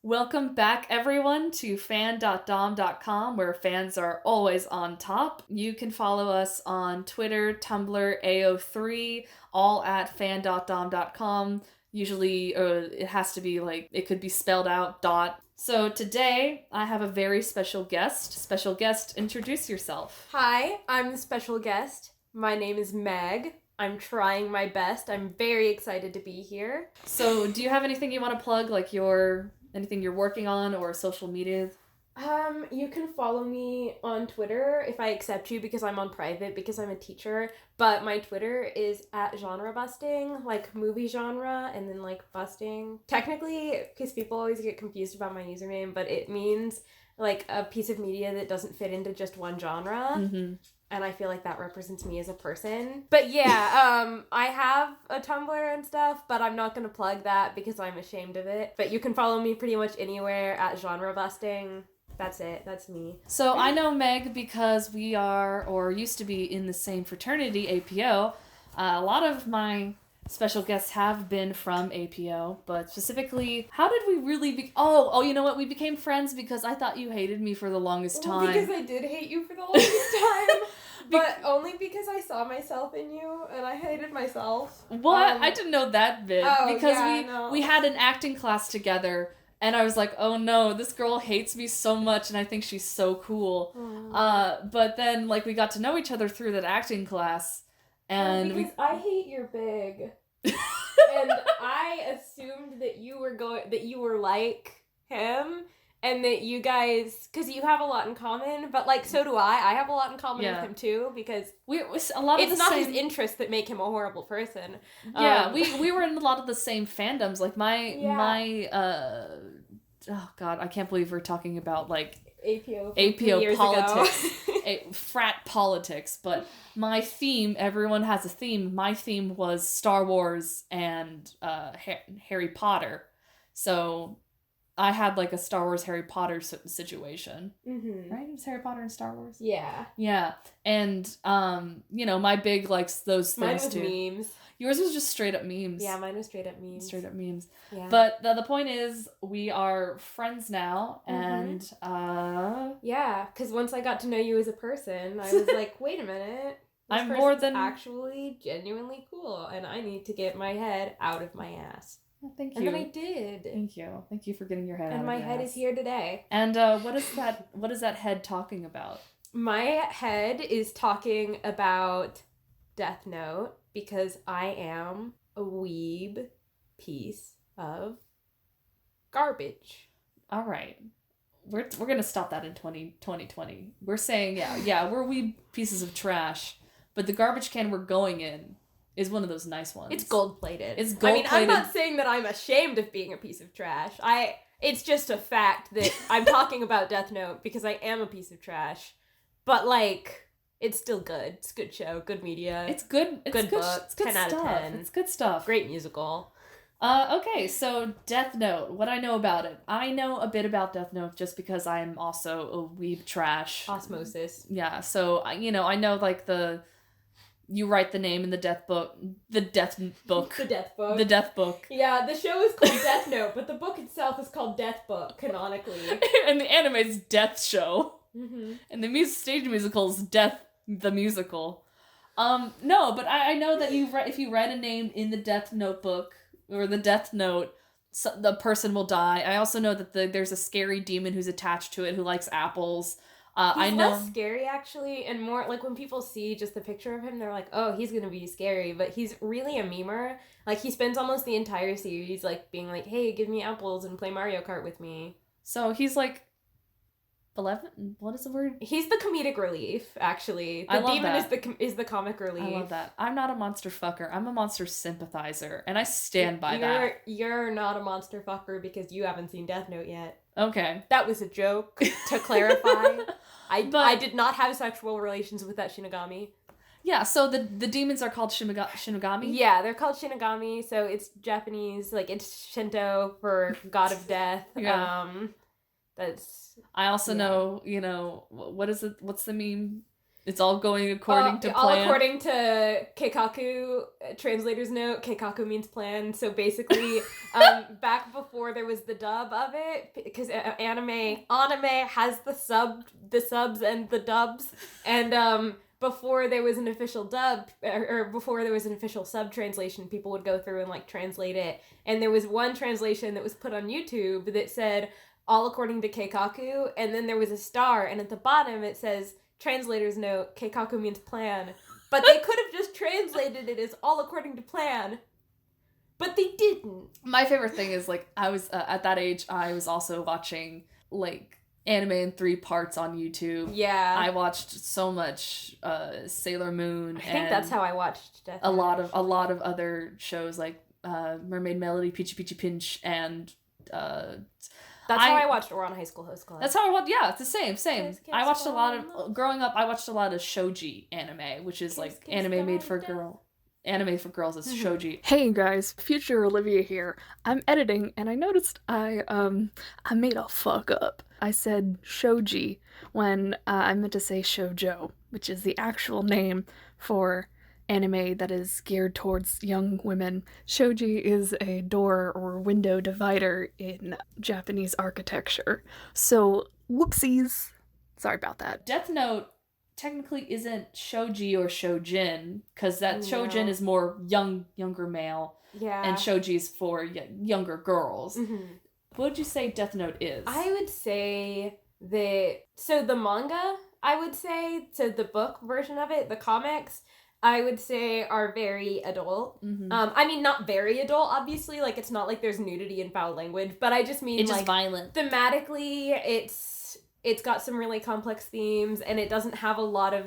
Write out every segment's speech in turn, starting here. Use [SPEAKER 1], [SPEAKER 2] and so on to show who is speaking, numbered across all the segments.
[SPEAKER 1] Welcome back, everyone, to fan.dom.com, where fans are always on top. You can follow us on Twitter, Tumblr, AO3, all at fan.dom.com. Usually, it has to be it could be spelled out, dot. So today, I have a very special guest. Special guest, introduce yourself.
[SPEAKER 2] Hi, I'm the special guest. My name is Meg. I'm trying my best. I'm very excited to be here.
[SPEAKER 1] So, do you have anything you want to plug, anything you're working on or social media?
[SPEAKER 2] You can follow me on Twitter if I accept you because I'm on private because I'm a teacher. But my Twitter is at genre busting, like movie genre and then busting. Technically, because people always get confused about my username, but it means a piece of media that doesn't fit into just one genre.
[SPEAKER 1] Mm-hmm.
[SPEAKER 2] And I feel like that represents me as a person. But yeah, I have a Tumblr and stuff, but I'm not going to plug that because I'm ashamed of it. But you can follow me pretty much anywhere at genre busting. That's it. That's me.
[SPEAKER 1] So I know Meg because we are, or used to be, in the same fraternity, APO. A lot of my special guests have been from APO, but specifically, how did we really be... Oh, you know what? We became friends because I thought you hated me for the longest time.
[SPEAKER 2] Because I did hate you for the longest time. But only because I saw myself in you, and I hated myself.
[SPEAKER 1] What? I didn't know that bit.
[SPEAKER 2] Oh,
[SPEAKER 1] because
[SPEAKER 2] yeah,
[SPEAKER 1] we had an acting class together, and I was like, oh no, this girl hates me so much, and I think she's so cool. But then, we got to know each other through that acting class, and
[SPEAKER 2] because I hate your big. And I assumed that you were like him, and that you guys, because you have a lot in common, but so do I. I have a lot in common with him too, because
[SPEAKER 1] it's
[SPEAKER 2] not his interests that make him a horrible person.
[SPEAKER 1] Yeah, we were in a lot of the same fandoms. Oh god, I can't believe we're talking about APO politics, frat politics, but my theme, everyone has a theme, my theme was Star Wars and Harry Potter. So I had a Star Wars Harry Potter situation.
[SPEAKER 2] Mm-hmm.
[SPEAKER 1] Right? It was Harry Potter and Star Wars?
[SPEAKER 2] Yeah.
[SPEAKER 1] Yeah. And, my big likes those things
[SPEAKER 2] mine was
[SPEAKER 1] too.
[SPEAKER 2] Memes.
[SPEAKER 1] Yours was just straight up memes.
[SPEAKER 2] Yeah, mine was straight up memes.
[SPEAKER 1] Straight up memes.
[SPEAKER 2] Yeah.
[SPEAKER 1] But the point is, we are friends now, and,
[SPEAKER 2] Yeah, because once I got to know you as a person, I was like, wait a minute.
[SPEAKER 1] I'm more than...
[SPEAKER 2] actually genuinely cool, and I need to get my head out of my ass.
[SPEAKER 1] Well, thank you.
[SPEAKER 2] And then I did.
[SPEAKER 1] Thank you. Thank you for getting your head out of
[SPEAKER 2] your ass. And my head is here today.
[SPEAKER 1] And what is that head talking about?
[SPEAKER 2] My head is talking about Death Note because I am a weeb piece of garbage.
[SPEAKER 1] All right. We're going to stop that in 2020. We're saying, yeah, we're weeb pieces of trash, but the garbage can we're going in is one of those nice ones.
[SPEAKER 2] It's gold-plated.
[SPEAKER 1] It's gold-plated.
[SPEAKER 2] I mean, I'm not saying that I'm ashamed of being a piece of trash. It's just a fact that I'm talking about Death Note because I am a piece of trash. But, it's still good. It's a good show. Good media.
[SPEAKER 1] It's good. It's
[SPEAKER 2] good book.
[SPEAKER 1] It's good
[SPEAKER 2] 10 out of 10.
[SPEAKER 1] It's good stuff.
[SPEAKER 2] Great musical.
[SPEAKER 1] Okay, so Death Note. What I know about it. I know a bit about Death Note just because I'm also a weeb trash.
[SPEAKER 2] Osmosis.
[SPEAKER 1] Yeah, so, I know, you write the name in the death book. The death book.
[SPEAKER 2] The death book.
[SPEAKER 1] The death book.
[SPEAKER 2] Yeah, the show is called Death Note, but the book itself is called Death Book, canonically.
[SPEAKER 1] And the anime is Death Show.
[SPEAKER 2] Mm-hmm.
[SPEAKER 1] And the stage musical is Death the Musical. No, but I know that if you write a name in the Death Notebook, or the Death Note, the person will die. I also know that there's a scary demon who's attached to it who likes apples.
[SPEAKER 2] He's less scary, actually, and more, when people see just the picture of him, they're like, oh, he's gonna be scary, but he's really a memer. He spends almost the entire series, being like, hey, give me apples and play Mario Kart with me.
[SPEAKER 1] So he's, benevolent? What is the word?
[SPEAKER 2] He's the comedic relief, actually. The demon is the comic relief.
[SPEAKER 1] I love that. I'm not a monster fucker. I'm a monster sympathizer, and I stand by that.
[SPEAKER 2] You're not a monster fucker because you haven't seen Death Note yet.
[SPEAKER 1] Okay.
[SPEAKER 2] That was a joke, to clarify. I did not have sexual relations with that Shinigami.
[SPEAKER 1] Yeah, so the demons are called Shinigami?
[SPEAKER 2] Yeah, they're called Shinigami, so it's Japanese, it's Shinto for god of death.
[SPEAKER 1] Yeah.
[SPEAKER 2] That's...
[SPEAKER 1] I also know, what's the meme? It's all going according to
[SPEAKER 2] all
[SPEAKER 1] plan.
[SPEAKER 2] according to Keikaku, translator's note, Keikaku means plan. So basically, back before there was the dub of it, because anime has the subs and the dubs, and before there was an official dub, or before there was an official sub translation, people would go through and like translate it. And there was one translation that was put on YouTube that said, all according to Keikaku, and then there was a star, and at the bottom it says, translator's note, Keikaku means plan. But they could have just translated it as all according to plan. But they didn't.
[SPEAKER 1] My favorite thing is, like, I was, at that age, I was also watching, like, anime in 3 parts on YouTube.
[SPEAKER 2] Yeah.
[SPEAKER 1] I watched so much Sailor Moon.
[SPEAKER 2] I think that's how I watched Death
[SPEAKER 1] a
[SPEAKER 2] Note.
[SPEAKER 1] lot of other shows, like Mermaid Melody, Peachy Peachy Pinch, and...
[SPEAKER 2] That's how I watched Ouran High School Host Club.
[SPEAKER 1] That's how I watched, yeah, it's the same. I watched a lot
[SPEAKER 2] of,
[SPEAKER 1] growing up, I watched a lot of shoji anime, which is like anime made for anime for girls is shoji.
[SPEAKER 3] Hey guys, future Olivia here. I'm editing and I noticed I made a fuck up. I said shoji when I meant to say shoujo, which is the actual name for anime that is geared towards young women. Shoji is a door or window divider in Japanese architecture. So, whoopsies. Sorry about that.
[SPEAKER 1] Death Note technically isn't shoji or shojin, because that shojin is more younger male, and shoji is for younger girls.
[SPEAKER 2] Mm-hmm.
[SPEAKER 1] What would you say Death Note is?
[SPEAKER 2] I would say that, so the manga, I would say, so the book version of it, the comics, I would say are very adult.
[SPEAKER 1] Mm-hmm.
[SPEAKER 2] I mean, not very adult, obviously. Like, it's not like there's nudity and foul language, but I just mean,
[SPEAKER 1] it's
[SPEAKER 2] like,
[SPEAKER 1] just violent.
[SPEAKER 2] Thematically, it's got some really complex themes, and it doesn't have a lot of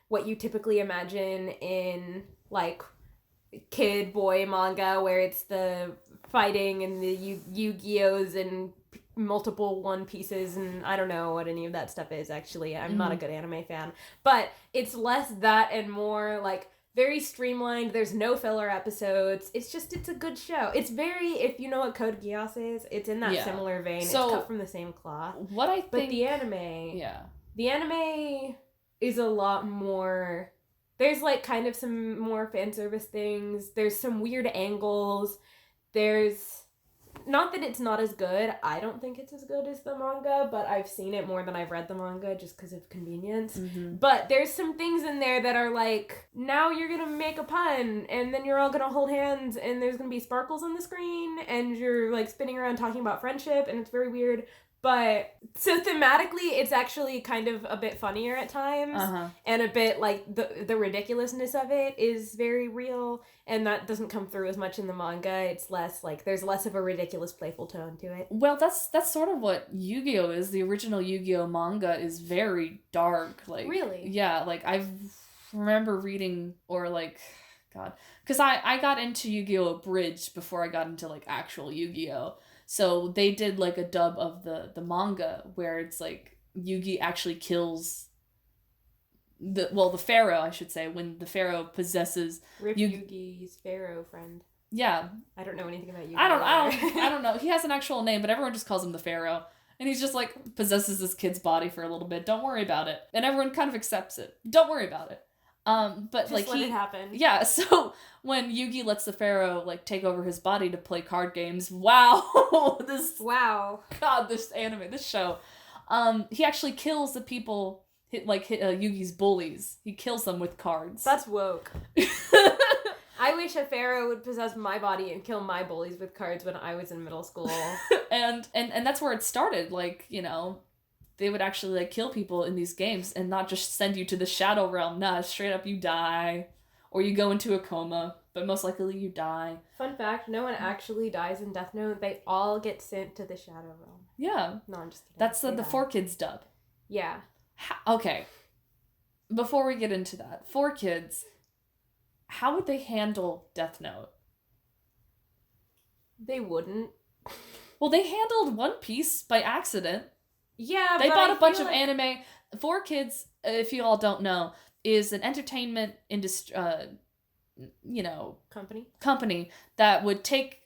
[SPEAKER 2] what you typically imagine in, like, kid boy manga, where it's the fighting and the Yu-Gi-Ohs and multiple One Pieces, and I don't know what any of that stuff is, actually. I'm not a good anime fan. But it's less that and more, like, very streamlined. There's no filler episodes. It's a good show. It's very, if you know what Code Geass is, it's in that similar vein. So, it's cut from the same cloth.
[SPEAKER 1] What I think...
[SPEAKER 2] But the anime is a lot more... There's, like, kind of some more fan service things. There's some weird angles. There's... Not that it's not as good. I don't think it's as good as the manga, but I've seen it more than I've read the manga just because of convenience.
[SPEAKER 1] Mm-hmm.
[SPEAKER 2] But there's some things in there that are like, now you're going to make a pun, and then you're all going to hold hands, and there's going to be sparkles on the screen, and you're, like, spinning around talking about friendship, and it's very weird. But, so thematically, it's actually kind of a bit funnier at times, and a bit, like, the ridiculousness of it is very real, and that doesn't come through as much in the manga. It's less, like, there's less of a ridiculous, playful tone to it.
[SPEAKER 1] Well, that's sort of what Yu-Gi-Oh! Is. The original Yu-Gi-Oh! Manga is very dark. Like,
[SPEAKER 2] really?
[SPEAKER 1] Yeah, like, I remember reading, or, like, God, because I got into Yu-Gi-Oh! Abridged before I got into, like, actual Yu-Gi-Oh! So they did, like, a dub of the manga where it's, like, Yugi actually kills the Pharaoh, I should say, when the Pharaoh possesses...
[SPEAKER 2] Rip Yugi's Pharaoh friend.
[SPEAKER 1] Yeah.
[SPEAKER 2] I don't know anything about Yugi.
[SPEAKER 1] I don't know. He has an actual name, but everyone just calls him the Pharaoh. And he's just, like, possesses this kid's body for a little bit. Don't worry about it. And everyone kind of accepts it. Don't worry about it. But
[SPEAKER 2] just
[SPEAKER 1] like
[SPEAKER 2] let it happen.
[SPEAKER 1] Yeah, so when Yugi lets the Pharaoh, like, take over his body to play card games, wow, this anime, this show, he actually kills the people, Yugi's bullies. He kills them with cards.
[SPEAKER 2] That's woke. I wish a Pharaoh would possess my body and kill my bullies with cards when I was in middle school.
[SPEAKER 1] and that's where it started, like, you know, they would actually, like, kill people in these games and not just send you to the Shadow Realm. Nah, straight up you die. Or you go into a coma, but most likely you die.
[SPEAKER 2] Fun fact, no one actually dies in Death Note. They all get sent to the Shadow Realm.
[SPEAKER 1] Yeah.
[SPEAKER 2] No, I'm just kidding.
[SPEAKER 1] That's the 4Kids dub.
[SPEAKER 2] Yeah.
[SPEAKER 1] Okay. Before we get into that, 4Kids, how would they handle Death Note?
[SPEAKER 2] They wouldn't.
[SPEAKER 1] Well, they handled One Piece by accident.
[SPEAKER 2] Yeah,
[SPEAKER 1] they bought a bunch of anime. 4Kids, if you all don't know, is an entertainment industry, company that would take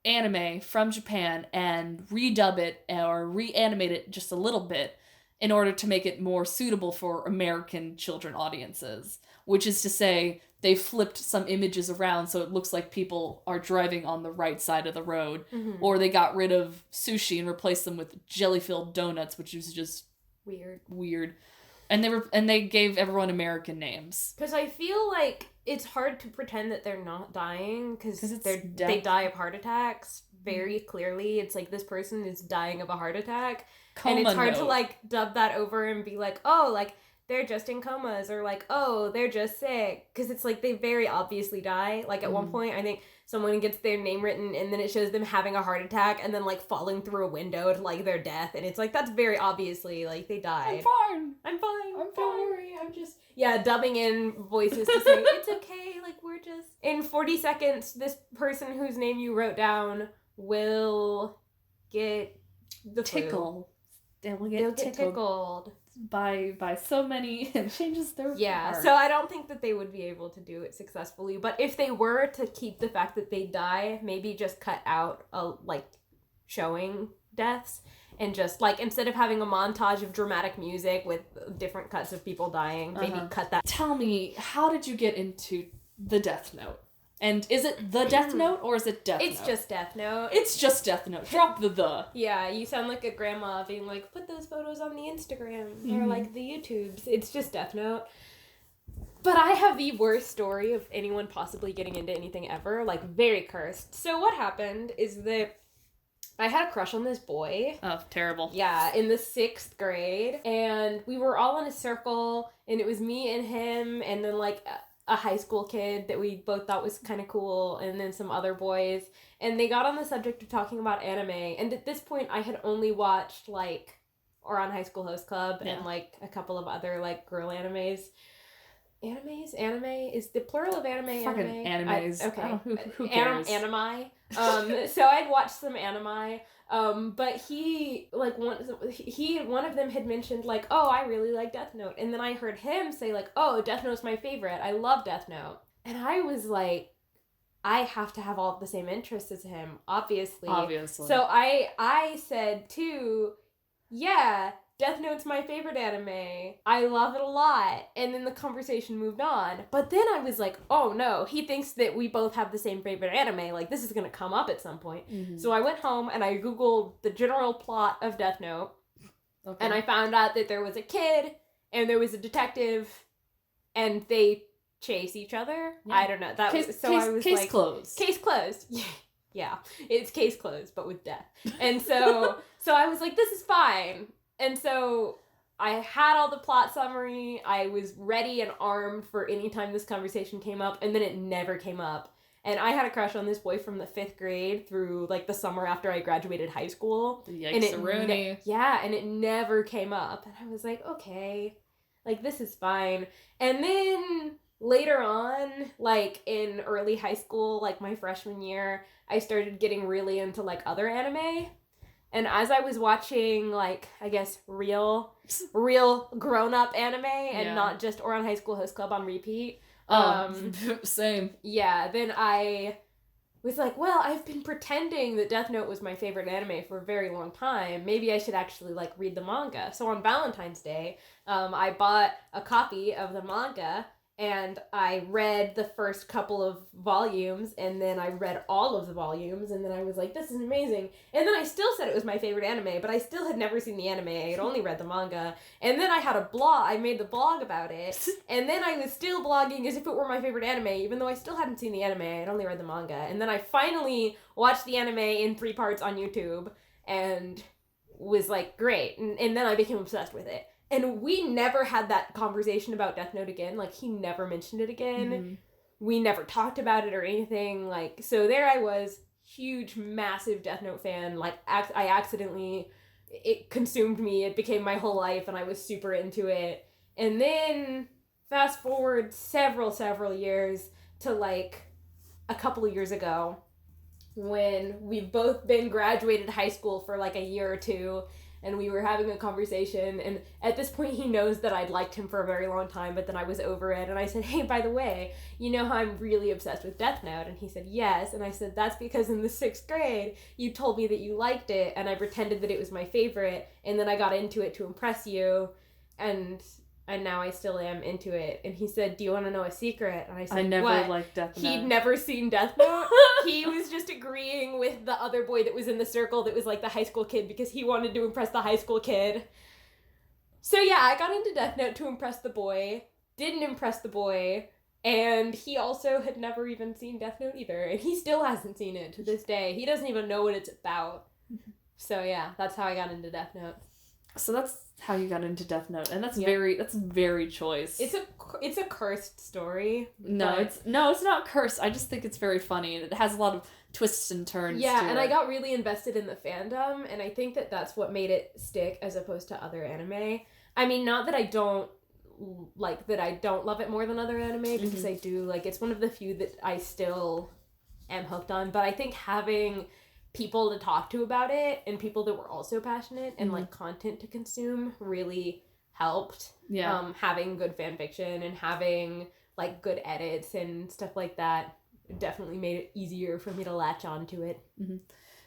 [SPEAKER 1] anime from Japan and redub it or reanimate it just a little bit in order to make it more suitable for American children audiences, which is to say they flipped some images around so it looks like people are driving on the right side of the road, or they got rid of sushi and replaced them with jelly-filled donuts, which is just weird. And they gave everyone American names.
[SPEAKER 2] Because I feel like it's hard to pretend that they're not dying, because they die of heart attacks very clearly. It's like, this person is dying of a heart attack.
[SPEAKER 1] Coma
[SPEAKER 2] and it's hard
[SPEAKER 1] note.
[SPEAKER 2] to, like, dub that over and be like, oh, like, they're just in comas, or like, oh, they're just sick. Because it's like, they very obviously die. Like, at one point, I think someone gets their name written, and then it shows them having a heart attack, and then, like, falling through a window to, like, their death. And it's like, that's very obviously, like, they died. I'm fine. Don't worry. I'm just... Yeah, dubbing in voices to say, it's okay, like, we're just... In 40 seconds, this person whose name you wrote down will get the
[SPEAKER 1] tickle. They'll
[SPEAKER 2] get tickled.
[SPEAKER 1] By so many, and changes their heart.
[SPEAKER 2] So I don't think that they would be able to do it successfully, but if they were to keep the fact that they die, maybe just cut out like showing deaths, and just like, instead of having a montage of dramatic music with different cuts of people dying, maybe cut that.
[SPEAKER 1] Tell me, how did you get into the Death Note? And is it the Death Note, or is it Death Note?
[SPEAKER 2] It's just Death Note.
[SPEAKER 1] It's just Death Note. Drop the.
[SPEAKER 2] Yeah, you sound like a grandma being like, put those photos on the Instagram, or like the YouTubes. It's just Death Note. But I have the worst story of anyone possibly getting into anything ever, like, very cursed. So what happened is that I had a crush on this boy.
[SPEAKER 1] Oh, terrible.
[SPEAKER 2] Yeah, in the 6th grade. And we were all in a circle, and it was me and him, and then, like, a high school kid that we both thought was kind of cool, and then some other boys. And they got on the subject of talking about anime. And at this point, I had only watched, like, Ouran High School Host Club and, like, a couple of other, like, girl animes. Anime? Is the plural of anime
[SPEAKER 1] fucking animes.
[SPEAKER 2] Okay.
[SPEAKER 1] Who cares?
[SPEAKER 2] Anime. So I'd watched some anime. But he, like, one of them had mentioned, like, oh, I really like Death Note. And then I heard him say, like, oh, Death Note's my favorite. I love Death Note. And I was like, I have to have all the same interests as him, obviously. So I said, too, yeah, Death Note's my favorite anime. I love it a lot. And then the conversation moved on. But then I was like, oh no, he thinks that we both have the same favorite anime. Like, this is going to come up at some point. So I went home and I Googled the general plot of Death Note. Okay. And I found out that there was a kid and there was a detective and they chase each other. Yeah. I don't know. Case
[SPEAKER 1] closed.
[SPEAKER 2] Case closed. Yeah. It's case closed, but with death. And so I was like, this is fine. And so I had all the plot summary. I was ready and armed for any time this conversation came up, and then it never came up. And I had a crush on this boy from the 5th grade through, like, the summer after I graduated high school.
[SPEAKER 1] Yikes-a-rooney.
[SPEAKER 2] And it never came up. And I was like, okay, like, this is fine. And then later on, like, in early high school, like, my freshman year, I started getting really into, like, other anime. And as I was watching, like, I guess, real grown-up anime and not just Ouran High School Host Club on repeat.
[SPEAKER 1] Same.
[SPEAKER 2] Yeah, then I was like, well, I've been pretending that Death Note was my favorite anime for a very long time. Maybe I should actually, like, read the manga. So on Valentine's Day, I bought a copy of the manga, and I read the first couple of volumes, and then I read all of the volumes, and then I was like, this is amazing. And then I still said it was my favorite anime, but I still had never seen the anime. I had only read the manga. And then I had a blog. I made the blog about it. And then I was still blogging as if it were my favorite anime, even though I still hadn't seen the anime. I had only read the manga. And then I finally watched the anime in 3 parts on YouTube, and was like, great. And then I became obsessed with it. And we never had that conversation about Death Note again. Like, he never mentioned it again. We never talked about it or anything. Like, so there I was, huge, massive Death Note fan. Like, it consumed me. It became my whole life, and I was super into it. And then, fast forward several years to, like, a couple of years ago, when we've both been graduated high school for, like, a year or two, and we were having a conversation, and at this point he knows that I'd liked him for a very long time, but then I was over it, and I said, hey, by the way, you know how I'm really obsessed with Death Note? And he said, yes. And I said, that's because in the 6th grade you told me that you liked it, and I pretended that it was my favorite, and then I got into it to impress you, and now I still am into it. And he said, do you want to know a secret? And I said,
[SPEAKER 1] I never
[SPEAKER 2] what?
[SPEAKER 1] liked Death Note.
[SPEAKER 2] He'd never seen Death Note. He was just agreeing with the other boy that was in the circle that was like the high school kid because he wanted to impress the high school kid. So yeah, I got into Death Note to impress the boy. Didn't impress the boy. And he also had never even seen Death Note either. And he still hasn't seen it to this day. He doesn't even know what it's about. So yeah, that's how I got into Death Note.
[SPEAKER 1] So that's how you got into Death Note, and that's very choice.
[SPEAKER 2] It's a cursed story.
[SPEAKER 1] No, it's not cursed. I just think it's very funny, and it has a lot of twists and turns.
[SPEAKER 2] Yeah, and I got really invested in the fandom, and I think that that's what made it stick as opposed to other anime. I mean, not that I don't love it more than other anime, because I do. Like, it's one of the few that I still am hooked on, but I think having people to talk to about it and people that were also passionate and like content to consume really helped.
[SPEAKER 1] Yeah.
[SPEAKER 2] Having good fan fiction and having like good edits and stuff like that definitely made it easier for me to latch onto it.
[SPEAKER 1] Mm-hmm.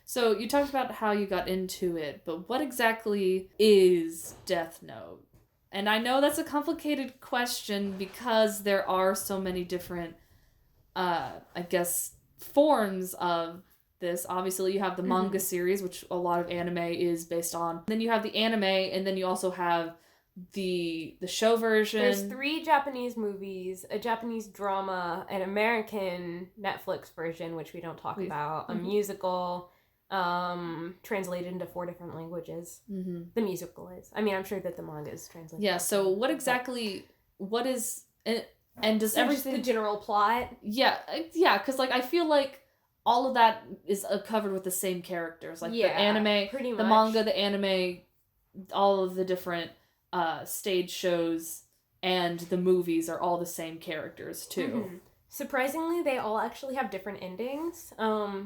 [SPEAKER 1] So you talked about how you got into it, but what exactly is Death Note? And I know that's a complicated question because there are so many different, forms of this. Obviously, you have the manga series, which a lot of anime is based on. Then you have the anime, and then you also have the show version.
[SPEAKER 2] There's 3 Japanese movies, a Japanese drama, an American Netflix version, which we don't talk about, a musical, translated into 4 different languages. The musical is. I mean, I'm sure that the manga is translated.
[SPEAKER 1] Yeah, so what is... And does everything...
[SPEAKER 2] Just the general plot?
[SPEAKER 1] Yeah, because, like, I feel like all of that is covered with the same characters. Like, the anime,
[SPEAKER 2] pretty much.
[SPEAKER 1] The manga, the anime, all of the different stage shows and the movies are all the same characters, too.
[SPEAKER 2] Surprisingly, they all actually have different endings,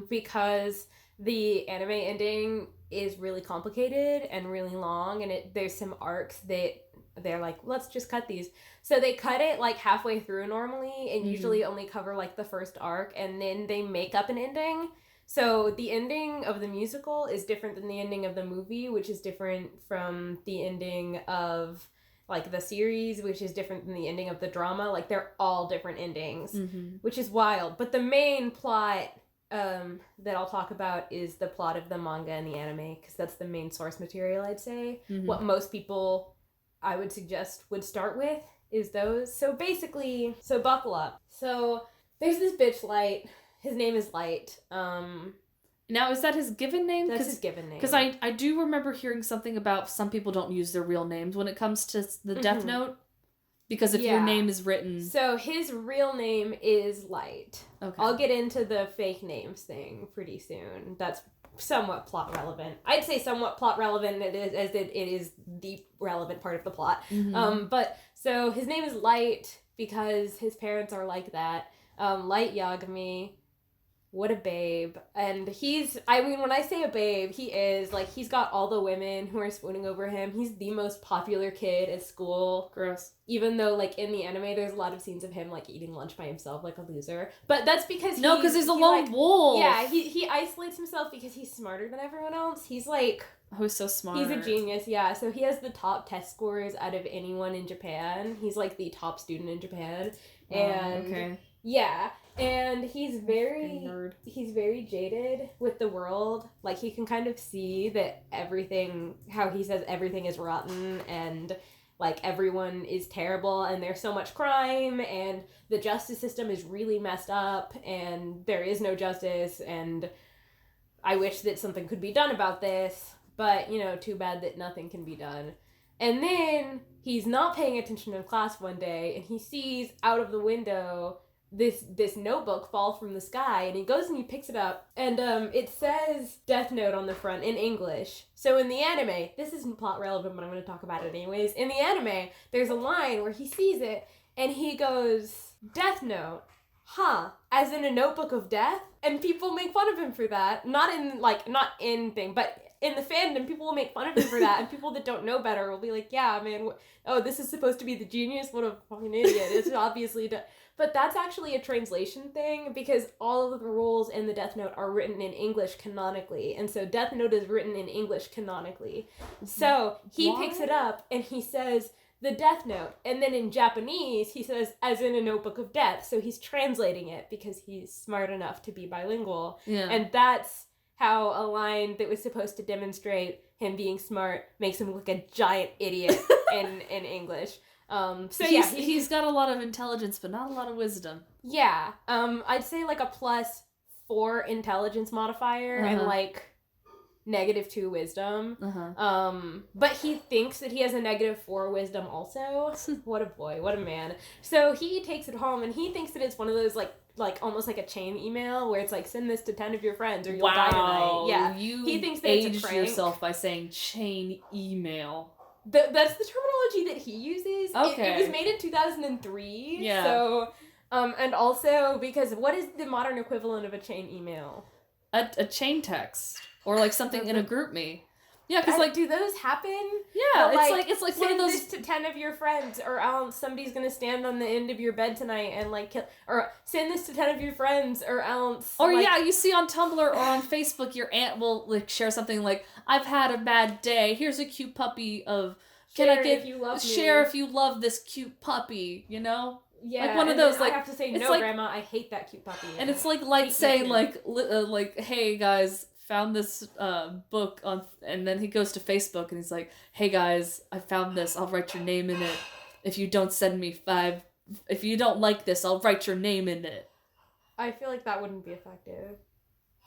[SPEAKER 2] because the anime ending is really complicated and really long, and there's some arcs that they're like, let's just cut these. So they cut it like halfway through normally, and usually only cover like the first arc, and then they make up an ending. So the ending of the musical is different than the ending of the movie, which is different from the ending of like the series, which is different than the ending of the drama. Like, they're all different endings, which is wild. But the main plot that I'll talk about is the plot of the manga and the anime, because that's the main source material, I'd say. What most people, I would suggest, would start with is those. So basically, buckle up. So there's this bitch, Light. His name is Light.
[SPEAKER 1] Now, is that his given name?
[SPEAKER 2] That's his given name.
[SPEAKER 1] Because I do remember hearing something about some people don't use their real names when it comes to the Death Note. Because if your name is written...
[SPEAKER 2] So his real name is Light.
[SPEAKER 1] Okay.
[SPEAKER 2] I'll get into the fake names thing pretty soon. That's somewhat plot relevant. I'd say somewhat plot relevant as it is the relevant part of the plot. But so his name is Light because his parents are like that. Light Yagami. What a babe. And when I say a babe, he's got all the women who are swooning over him. He's the most popular kid at school.
[SPEAKER 1] Gross.
[SPEAKER 2] Even though, like, in the anime, there's a lot of scenes of him, like, eating lunch by himself like a loser. But that's because
[SPEAKER 1] he's a lone wolf.
[SPEAKER 2] Yeah, he isolates himself because he's smarter than everyone else. He's, like...
[SPEAKER 1] Oh, he's so smart.
[SPEAKER 2] He's a genius, yeah. So he has the top test scores out of anyone in Japan. He's, like, the top student in Japan. And...
[SPEAKER 1] okay.
[SPEAKER 2] Yeah, and he's very jaded with the world. Like, he can kind of see that how he says everything is rotten and, like, everyone is terrible and there's so much crime and the justice system is really messed up and there is no justice and I wish that something could be done about this, but, too bad that nothing can be done. And then he's not paying attention in class one day and he sees out of the window this notebook fall from the sky, and he goes and he picks it up, and it says Death Note on the front in English. So in the anime, this isn't plot relevant, but I'm going to talk about it anyways. In the anime, there's a line where he sees it, and he goes, Death Note, huh, as in a notebook of death? And people make fun of him for that. Not in thing, but in the fandom, people will make fun of him for that, and people that don't know better will be like, yeah, man, this is supposed to be the genius? What a fucking idiot. It's obviously... But that's actually a translation thing, because all of the rules in the Death Note are written in English canonically, and so Death Note is written in English canonically. So he picks it up, and he says, the Death Note, and then in Japanese, he says, as in a notebook of death, so he's translating it, because he's smart enough to be bilingual.
[SPEAKER 1] Yeah.
[SPEAKER 2] And that's how a line that was supposed to demonstrate him being smart makes him look a giant idiot in English. So yeah,
[SPEAKER 1] he's got a lot of intelligence, but not a lot of wisdom.
[SPEAKER 2] Yeah. I'd say like a +4 intelligence modifier and like -2 wisdom. But he thinks that he has a -4 wisdom also. What a boy, what a man. So he takes it home and he thinks that it's one of those like almost like a chain email where it's like, send this to 10 of your friends or you'll die tonight. Yeah.
[SPEAKER 1] He thinks that it's a prank. Yourself by saying chain email.
[SPEAKER 2] That's the terminology that he uses.
[SPEAKER 1] Okay.
[SPEAKER 2] It was made in 2003.
[SPEAKER 1] Yeah.
[SPEAKER 2] So, and also because what is the modern equivalent of a chain email?
[SPEAKER 1] A chain text or like something in a group me. Yeah, because like,
[SPEAKER 2] do those happen?
[SPEAKER 1] Yeah, it's like one of those.
[SPEAKER 2] Send this to 10 of your friends, or else somebody's gonna stand on the end of your bed tonight and like kill. Or send this to 10 of your friends, or else.
[SPEAKER 1] Or like, yeah, you see on Tumblr or on Facebook, your aunt will like share something like, "I've had a bad day. Here's a cute puppy of. Can I get share if you love this cute puppy? You know."
[SPEAKER 2] Yeah,
[SPEAKER 1] like one of those. Like
[SPEAKER 2] I have to say, no, like, Grandma, I hate that cute puppy.
[SPEAKER 1] And it's like saying like, "Hey guys, found this book on," and then he goes to Facebook and he's like, "Hey guys, I found this. I'll write your name in it. If you don't send me 5, if you don't like this, I'll write your name in it."
[SPEAKER 2] I feel like that wouldn't be effective.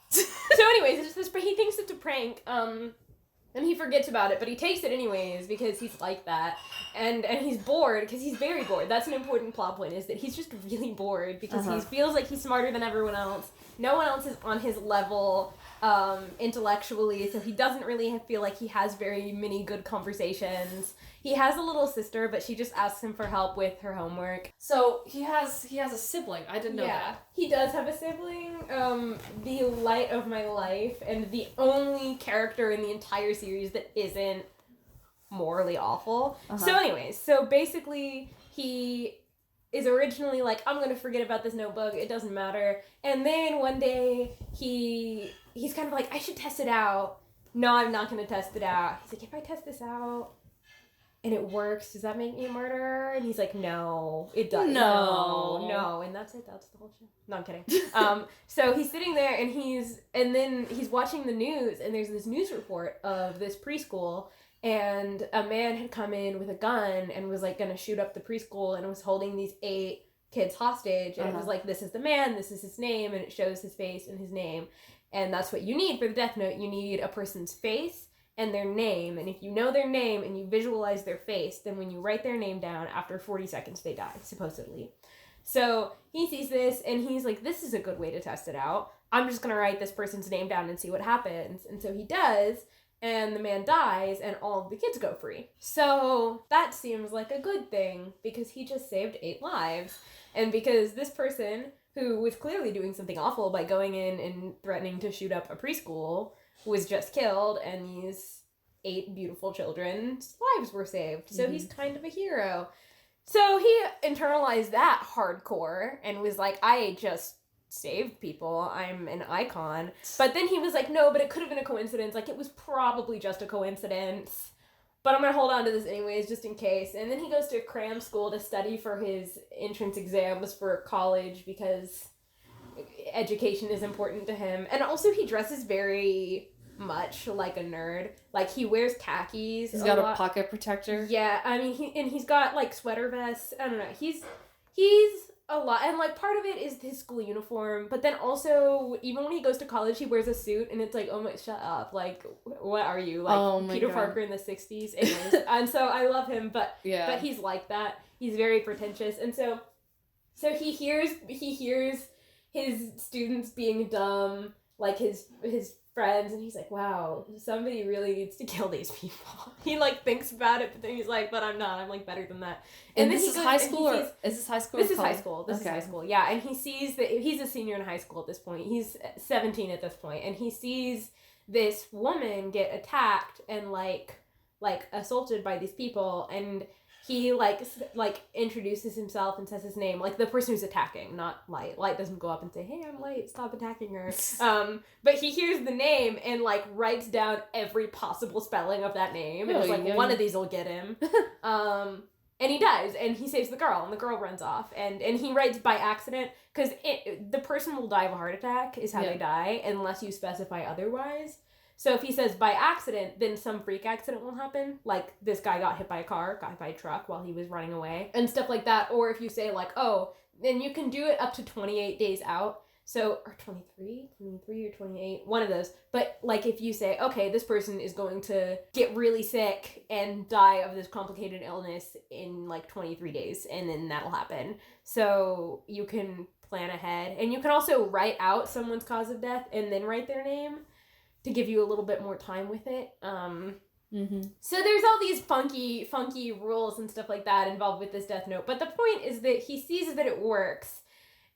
[SPEAKER 2] So anyways, it's this, he thinks it's a prank, and he forgets about it, but he takes it anyways because he's like that, and he's bored because he's very bored. That's an important plot point, is that he's just really bored because he feels like he's smarter than everyone else. No one else is on his level intellectually, so he doesn't really feel like he has very many good conversations. He has a little sister, but she just asks him for help with her homework.
[SPEAKER 1] So he has a sibling. I didn't know that.
[SPEAKER 2] He does have a sibling, the light of my life, and the only character in the entire series that isn't morally awful. So anyways, so basically he is originally like, I'm gonna forget about this notebook, it doesn't matter. And then one day he's kind of like, I should test it out. No, I'm not gonna test it out. He's like, if I test this out and it works, does that make me a murderer? And he's like, no, it doesn't. No. And that's it. That's the whole show. No, I'm kidding. So he's sitting there and then he's watching the news, and there's this news report of this preschool, and a man had come in with a gun and was like gonna shoot up the preschool and was holding these 8 kids hostage. And it was like, this is the man, this is his name, and it shows his face and his name. And that's what you need for the Death Note. You need a person's face and their name, and if you know their name and you visualize their face, then when you write their name down, after 40 seconds they die, supposedly. So he sees this and he's like, this is a good way to test it out. I'm just gonna write this person's name down and see what happens. And so he does, and the man dies and all of the kids go free. So that seems like a good thing because he just saved 8 lives, and because this person, who was clearly doing something awful by going in and threatening to shoot up a preschool, was just killed, and these 8 beautiful children's lives were saved. So he's kind of a hero. So he internalized that hardcore and was like, I just saved people. I'm an icon. But then he was like, no, but it could have been a coincidence. Like, it was probably just a coincidence. But I'm going to hold on to this anyways, just in case. And then he goes to cram school to study for his entrance exams for college because education is important to him. And also he dresses very much like a nerd. Like, he wears khakis.
[SPEAKER 1] He's got a pocket protector.
[SPEAKER 2] Yeah, I mean, he's got like sweater vests. I don't know. He's a lot, and like part of it is his school uniform, but then also even when he goes to college, he wears a suit, and it's like, oh my, shut up, like, what are you, like, Peter Parker in the 60s? Anyways, and so I love him, but he's like that. He's very pretentious, and so he hears his students being dumb, like his friends, and he's like, wow, somebody really needs to kill these people. He like thinks about it, but then he's like, but I'm not, I'm like better than that.
[SPEAKER 1] And this is high school, or is this high school?
[SPEAKER 2] This is high school. This is high school. Yeah, and he sees that he's a senior in high school at this point. He's 17 at this point, and he sees this woman get attacked and like assaulted by these people, and he like introduces himself and says his name, like the person who's attacking, not Light. Light doesn't go up and say, "Hey, I'm Light, stop attacking her." But he hears the name and like writes down every possible spelling of that name, and it's like, one of these will get him. And he dies, and he saves the girl, and the girl runs off, and he writes by accident, because the person will die of a heart attack is how they die, unless you specify otherwise. So if he says by accident, then some freak accident will happen. Like, this guy got hit by a car, got hit by a truck while he was running away, and stuff like that. Or if you say, like, oh, then you can do it up to 28 days out. So, or 23 or 28, one of those. But, like, if you say, okay, this person is going to get really sick and die of this complicated illness in, like, 23 days, and then that'll happen. So you can plan ahead. And you can also write out someone's cause of death and then write their name, to give you a little bit more time with it. So there's all these funky rules and stuff like that involved with this death note. But the point is that he sees that it works.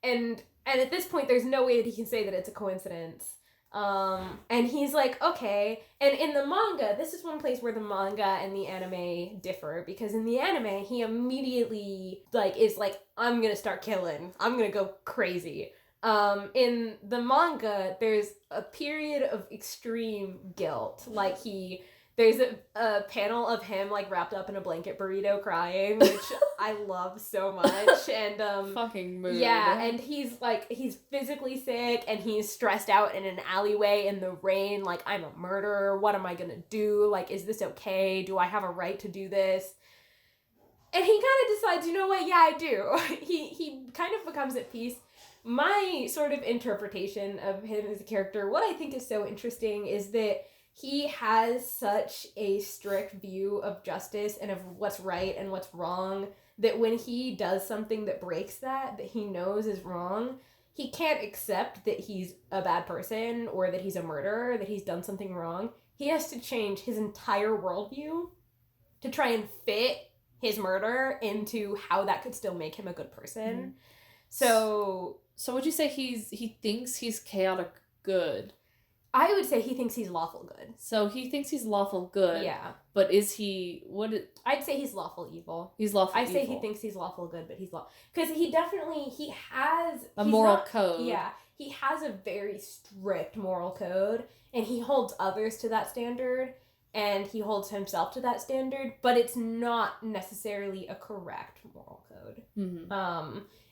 [SPEAKER 2] And at this point, there's no way that he can say that it's a coincidence. And he's like, okay. And in the manga, this is one place where the manga and the anime differ. Because in the anime, he immediately, like, is like, I'm gonna start killing. I'm gonna go crazy. In the manga, there's a period of extreme guilt. Like, there's a panel of him, like, wrapped up in a blanket burrito crying, which I love so much. And,
[SPEAKER 1] fucking mood.
[SPEAKER 2] Yeah, and he's physically sick, and he's stressed out in an alleyway in the rain, like, I'm a murderer, what am I gonna do? Like, is this okay? Do I have a right to do this? And he kind of decides, you know what, yeah, I do. He kind of becomes at peace. My sort of interpretation of him as a character, what I think is so interesting is that he has such a strict view of justice and of what's right and what's wrong, that when he does something that breaks that he knows is wrong, he can't accept that he's a bad person or that he's a murderer, that he's done something wrong. He has to change his entire worldview to try and fit his murder into how that could still make him a good person.
[SPEAKER 1] So would you say he thinks he's chaotic good?
[SPEAKER 2] I would say he thinks he's lawful good.
[SPEAKER 1] So he thinks he's lawful good.
[SPEAKER 2] Yeah.
[SPEAKER 1] But is he...
[SPEAKER 2] I'd say he's lawful evil.
[SPEAKER 1] He's lawful evil.
[SPEAKER 2] I say he thinks he's lawful good, but he's because he has...
[SPEAKER 1] a moral code.
[SPEAKER 2] Yeah. He has a very strict moral code, and he holds others to that standard, and he holds himself to that standard, but it's not necessarily a correct moral code.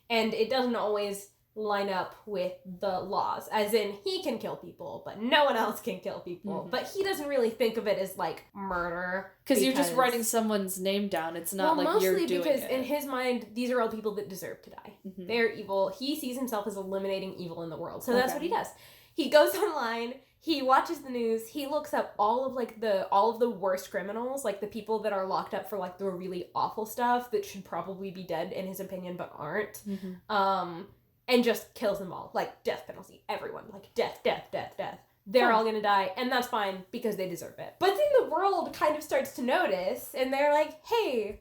[SPEAKER 2] And it doesn't always line up with the laws, as in he can kill people but no one else can kill people, but he doesn't really think of it as like murder,
[SPEAKER 1] because you're just writing someone's name down. It's not like you're doing it.
[SPEAKER 2] Mostly because in his mind these are all people that deserve to die. They're evil. He sees himself as eliminating evil in the world, so that's what he does. He goes online, he watches the news, he looks up all of the worst criminals, like the people that are locked up for like the really awful stuff that should probably be dead in his opinion but aren't. And just kills them all. Like, death penalty. Everyone. Like, death. They're all gonna die, and that's fine, because they deserve it. But then the world kind of starts to notice, and they're like, hey,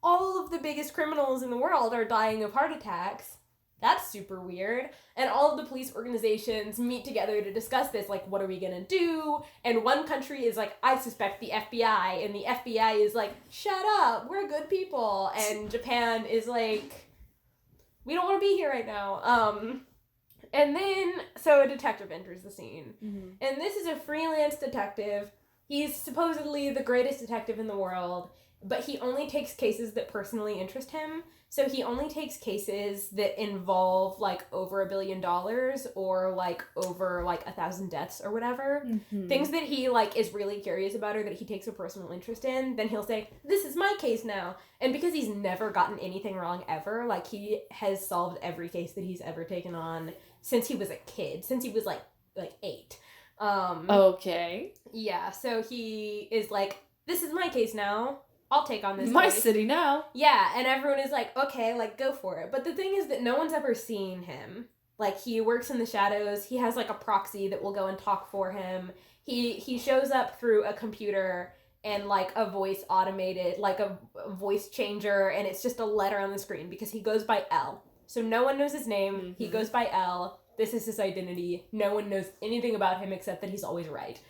[SPEAKER 2] all of the biggest criminals in the world are dying of heart attacks. That's super weird. And all of the police organizations meet together to discuss this, like, what are we gonna do? And one country is like, I suspect the FBI, and the FBI is like, shut up, we're good people. And Japan is like, we don't want to be here right now. And then, so a detective enters the scene. And this is a freelance detective. He's supposedly the greatest detective in the world, but he only takes cases that personally interest him. So he only takes cases that involve, like, over $1 billion or, like, over, like, 1,000 deaths or whatever. Things that he, like, is really curious about or that he takes a personal interest in. Then he'll say, this is my case now. And because he's never gotten anything wrong ever, like, he has solved every case that he's ever taken on since he was a kid. Since he was, like 8.
[SPEAKER 1] Okay.
[SPEAKER 2] Yeah, so he is like, this is my case now. I'll take on this
[SPEAKER 1] My
[SPEAKER 2] case.
[SPEAKER 1] city now.
[SPEAKER 2] Yeah, and everyone is like, okay, like, go for it. But the thing is that no one's ever seen him. Like, he works in the shadows. He has, like, a proxy that will go and talk for him. He shows up through a computer and, like, a voice automated, like, a voice changer, and it's just a letter on the screen because he goes by L. So no one knows his name. He goes by L. This is his identity. No one knows anything about him except that he's always right.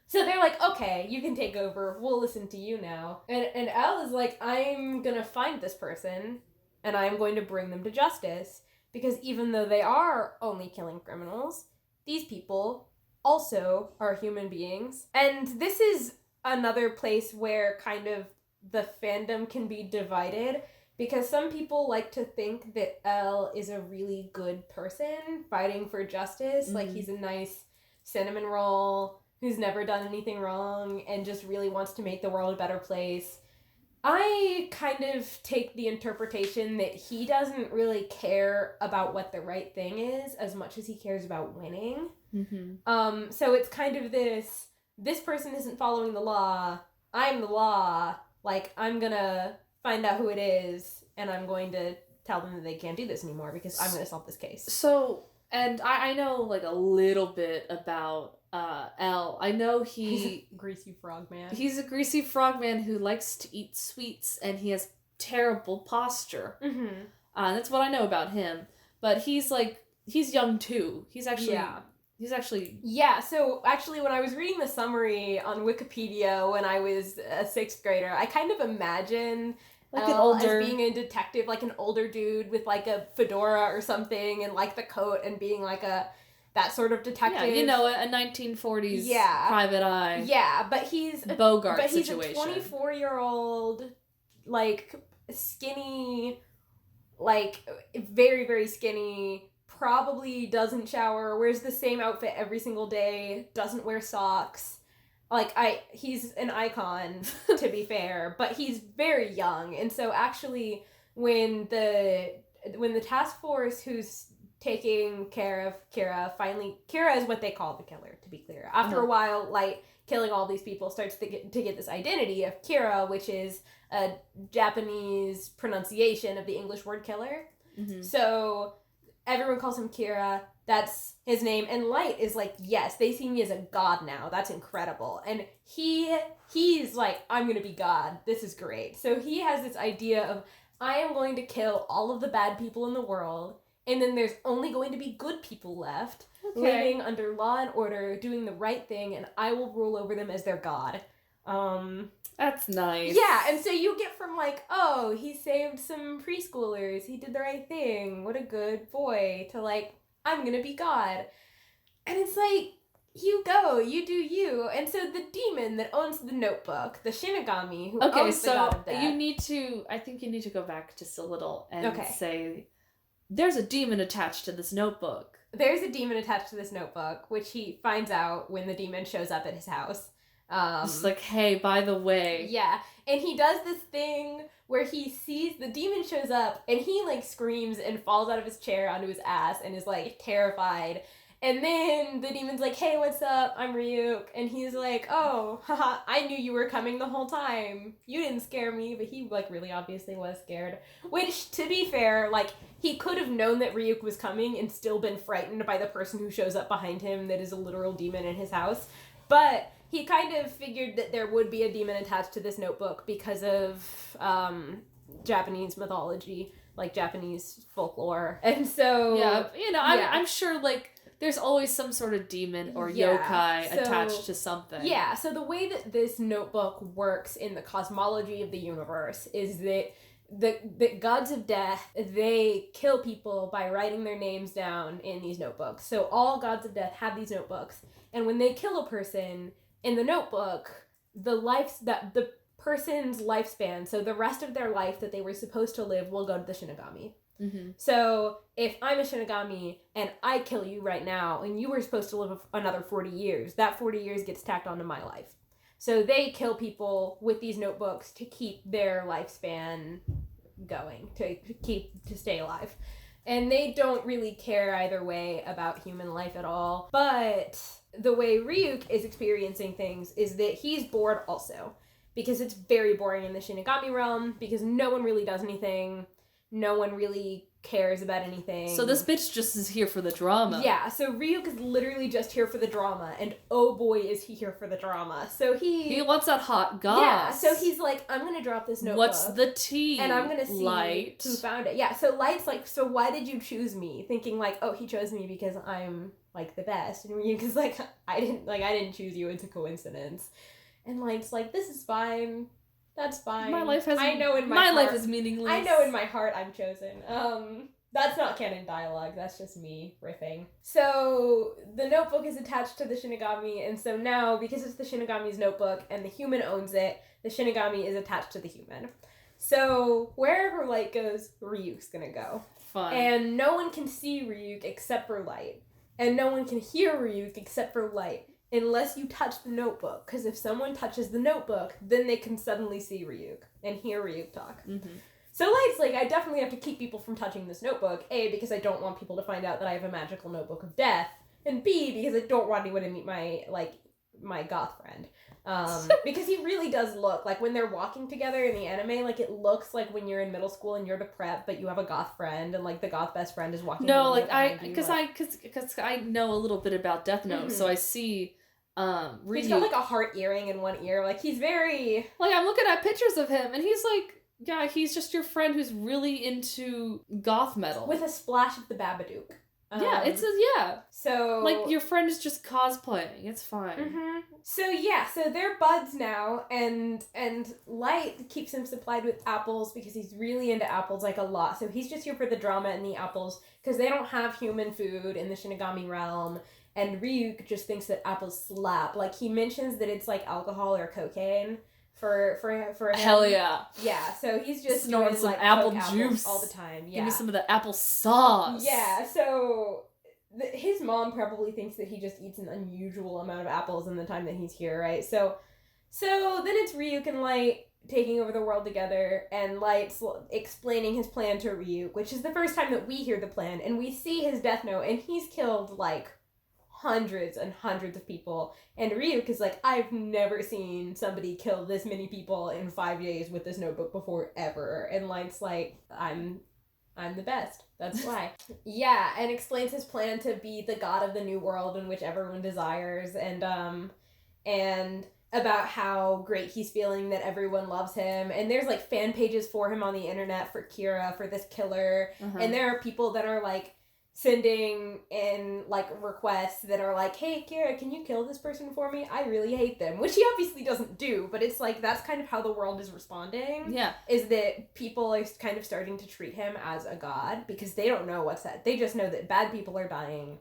[SPEAKER 2] So they're like, okay, you can take over. We'll listen to you now. And Al is like, I'm gonna find this person, and I'm going to bring them to justice. Because even though they are only killing criminals, these people also are human beings. And this is another place where kind of the fandom can be divided. Because some people like to think that El is a really good person fighting for justice.
[SPEAKER 1] Mm-hmm.
[SPEAKER 2] Like, he's a nice cinnamon roll who's never done anything wrong and just really wants to make the world a better place. I kind of take the interpretation that he doesn't really care about what the right thing is as much as he cares about winning.
[SPEAKER 1] Mm-hmm.
[SPEAKER 2] So it's kind of this person isn't following the law, I'm the law, like, I'm gonna find out who it is, and I'm going to tell them that they can't do this anymore because I'm gonna solve this case.
[SPEAKER 1] So, and I know, like, a little bit about El. I know
[SPEAKER 2] He's a greasy frog man.
[SPEAKER 1] He's a greasy frogman who likes to eat sweets, and he has terrible posture.
[SPEAKER 2] Mm-hmm.
[SPEAKER 1] That's what I know about him. But he's young too. He's actually
[SPEAKER 2] Yeah, so actually when I was reading the summary on Wikipedia when I was a 6th grader, I kind of imagined
[SPEAKER 1] like
[SPEAKER 2] as being a detective, like an older dude with like a fedora or something and like the coat and being like that sort of detective.
[SPEAKER 1] Yeah, you know, a 1940s private eye.
[SPEAKER 2] Yeah, but he's
[SPEAKER 1] Bogart
[SPEAKER 2] he's
[SPEAKER 1] situation.
[SPEAKER 2] a 24-year-old, like, skinny, like, very, very skinny, probably doesn't shower, wears the same outfit every single day, doesn't wear socks. Like, he's an icon, to be fair, but he's very young. And so actually, when the task force who's taking care of Kira Kira is what they call the killer, to be clear. After a while, like, killing all these people starts to get this identity of Kira, which is a Japanese pronunciation of the English word killer.
[SPEAKER 1] Mm-hmm.
[SPEAKER 2] So everyone calls him Kira. That's his name. And Light is like, yes, they see me as a god now. That's incredible. And he's like, I'm gonna be god. This is great. So he has this idea of, I am going to kill all of the bad people in the world, and then there's only going to be good people left, living under law and order, doing the right thing, and I will rule over them as their god.
[SPEAKER 1] That's nice.
[SPEAKER 2] Yeah, and so you get from like, oh, he saved some preschoolers, he did the right thing, what a good boy, to like, I'm gonna be God. And it's like, you go, you do you. And so the demon that owns the notebook, the Shinigami, who owns the God of Death.
[SPEAKER 1] I think you need to go back just a little and say, there's a demon attached to this notebook.
[SPEAKER 2] There's a demon attached to this notebook, which he finds out when the demon shows up at his house.
[SPEAKER 1] It's like, hey, by the way.
[SPEAKER 2] Yeah, and he does this thing where he sees the demon shows up, and he, like, screams and falls out of his chair onto his ass and is, like, terrified. And then the demon's like, hey, what's up? I'm Ryuk. And he's like, oh, haha, I knew you were coming the whole time. You didn't scare me. But he, like, really obviously was scared. Which, to be fair, like, he could have known that Ryuk was coming and still been frightened by the person who shows up behind him that is a literal demon in his house. But he kind of figured that there would be a demon attached to this notebook because of Japanese mythology, like Japanese folklore. And so...
[SPEAKER 1] Yeah, you know, I'm sure, like, there's always some sort of demon or yokai attached to something.
[SPEAKER 2] Yeah, so the way that this notebook works in the cosmology of the universe is that the gods of death, they kill people by writing their names down in these notebooks. So all gods of death have these notebooks, and when they kill a person in the notebook, the person's lifespan, so the rest of their life that they were supposed to live, will go to the Shinigami.
[SPEAKER 1] Mm-hmm.
[SPEAKER 2] So if I'm a Shinigami and I kill you right now and you were supposed to live another 40 years, that 40 years gets tacked onto my life. So they kill people with these notebooks to keep their lifespan going, to stay alive. And they don't really care either way about human life at all. But the way Ryuk is experiencing things is that he's bored also. Because it's very boring in the Shinigami realm, because no one really does anything. No one really cares about anything.
[SPEAKER 1] So this bitch just is here for the drama.
[SPEAKER 2] Yeah, so Ryuk is literally just here for the drama, and oh boy is he here for the drama. So he
[SPEAKER 1] wants that hot goss.
[SPEAKER 2] Yeah, so he's like, I'm gonna drop this notebook.
[SPEAKER 1] What's the tea?
[SPEAKER 2] And I'm gonna see
[SPEAKER 1] Light.
[SPEAKER 2] who found it. Yeah, so Light's like, so why did you choose me? Thinking like, oh, he chose me because I'm like the best. And Ryuk is like, I didn't choose you, it's a coincidence. And Light's like, this is fine. That's fine.
[SPEAKER 1] My life has
[SPEAKER 2] I know in my heart,
[SPEAKER 1] life is meaningless.
[SPEAKER 2] I know in my heart I'm chosen. That's not canon dialogue, that's just me riffing. So, the notebook is attached to the Shinigami, and so now, because it's the Shinigami's notebook, and the human owns it, the Shinigami is attached to the human. So, wherever Light goes, Ryuk's gonna go.
[SPEAKER 1] Fun.
[SPEAKER 2] And no one can see Ryuk except for Light. And no one can hear Ryuk except for Light, unless you touch the notebook. Because if someone touches the notebook, then they can suddenly see Ryuk, and hear Ryuk talk.
[SPEAKER 1] Mm-hmm.
[SPEAKER 2] So Light's like, I definitely have to keep people from touching this notebook. A, because I don't want people to find out that I have a magical notebook of death. And B, because I don't want anyone to meet my goth friend. Because he really does look, like, when they're walking together in the anime, like, it looks like when you're in middle school and you're the prep, but you have a goth friend, and, like, the goth best friend is walking
[SPEAKER 1] No, like,
[SPEAKER 2] because
[SPEAKER 1] I know a little bit about Death Note, so I see, Ryuk.
[SPEAKER 2] He's got, like, a heart earring in one ear. Like, he's very...
[SPEAKER 1] Like, I'm looking at pictures of him, and he's like... Yeah, he's just your friend who's really into goth metal.
[SPEAKER 2] With a splash of the Babadook.
[SPEAKER 1] Yeah.
[SPEAKER 2] So...
[SPEAKER 1] Like, your friend is just cosplaying. It's fine.
[SPEAKER 2] Mm-hmm. So, yeah, so they're buds now, and Light keeps him supplied with apples because he's really into apples, like, a lot. So he's just here for the drama and the apples, because they don't have human food in the Shinigami realm, and Ryuk just thinks that apples slap. Like, he mentions that it's, like, alcohol or cocaine. For him.
[SPEAKER 1] Hell yeah.
[SPEAKER 2] Yeah, so he's just
[SPEAKER 1] snorting
[SPEAKER 2] doing,
[SPEAKER 1] some
[SPEAKER 2] like,
[SPEAKER 1] apple
[SPEAKER 2] Coke
[SPEAKER 1] juice
[SPEAKER 2] all the time. Yeah.
[SPEAKER 1] Give me some of the apple sauce.
[SPEAKER 2] Yeah, so his mom probably thinks that he just eats an unusual amount of apples in the time that he's here, right? So then it's Ryuk and Light taking over the world together, and Light's explaining his plan to Ryuk, which is the first time that we hear the plan, and we see his Death Note, and he's killed, like, hundreds and hundreds of people, and Ryuk is like, I've never seen somebody kill this many people in 5 days with this notebook before, ever. And Light's like, I'm the best, that's why. Yeah, and explains his plan to be the god of the new world in which everyone desires, and about how great he's feeling that everyone loves him, and there's, like, fan pages for him on the internet for Kira, for this killer, and there are people that are, like, sending in, like, requests that are like, hey, Kira, can you kill this person for me? I really hate them. Which he obviously doesn't do, but it's like, that's kind of how the world is responding.
[SPEAKER 1] Yeah.
[SPEAKER 2] Is that people are kind of starting to treat him as a god, because they don't know what's that. They just know that bad people are dying,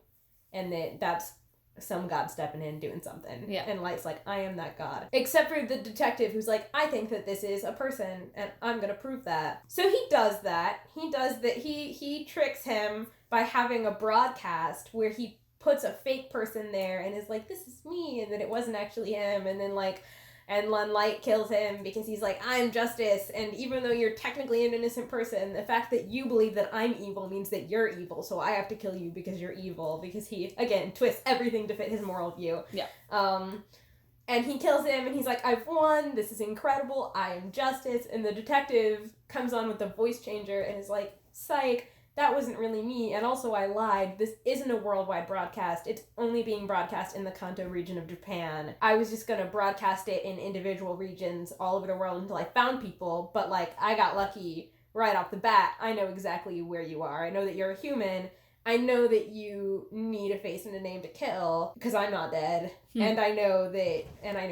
[SPEAKER 2] and that's some god stepping in doing something.
[SPEAKER 1] Yeah.
[SPEAKER 2] And Light's like, I am that god. Except for the detective who's like, I think that this is a person, and I'm gonna prove that. So he does that. He tricks him by having a broadcast where he puts a fake person there and is like, this is me, and then it wasn't actually him, and then, like, and Light kills him because he's like, I'm justice, and even though you're technically an innocent person, the fact that you believe that I'm evil means that you're evil, so I have to kill you because you're evil, because he, again, twists everything to fit his moral view.
[SPEAKER 1] Yeah.
[SPEAKER 2] And he kills him, and he's like, I've won, this is incredible, I am justice, and the detective comes on with the voice changer and is like, psych, that wasn't really me, and also I lied. This isn't a worldwide broadcast. It's only being broadcast in the Kanto region of Japan. I was just gonna broadcast it in individual regions all over the world until I found people, but, like, I got lucky right off the bat. I know exactly where you are. I know that you're a human. I know that you need a face and a name to kill, because I'm not dead, and I know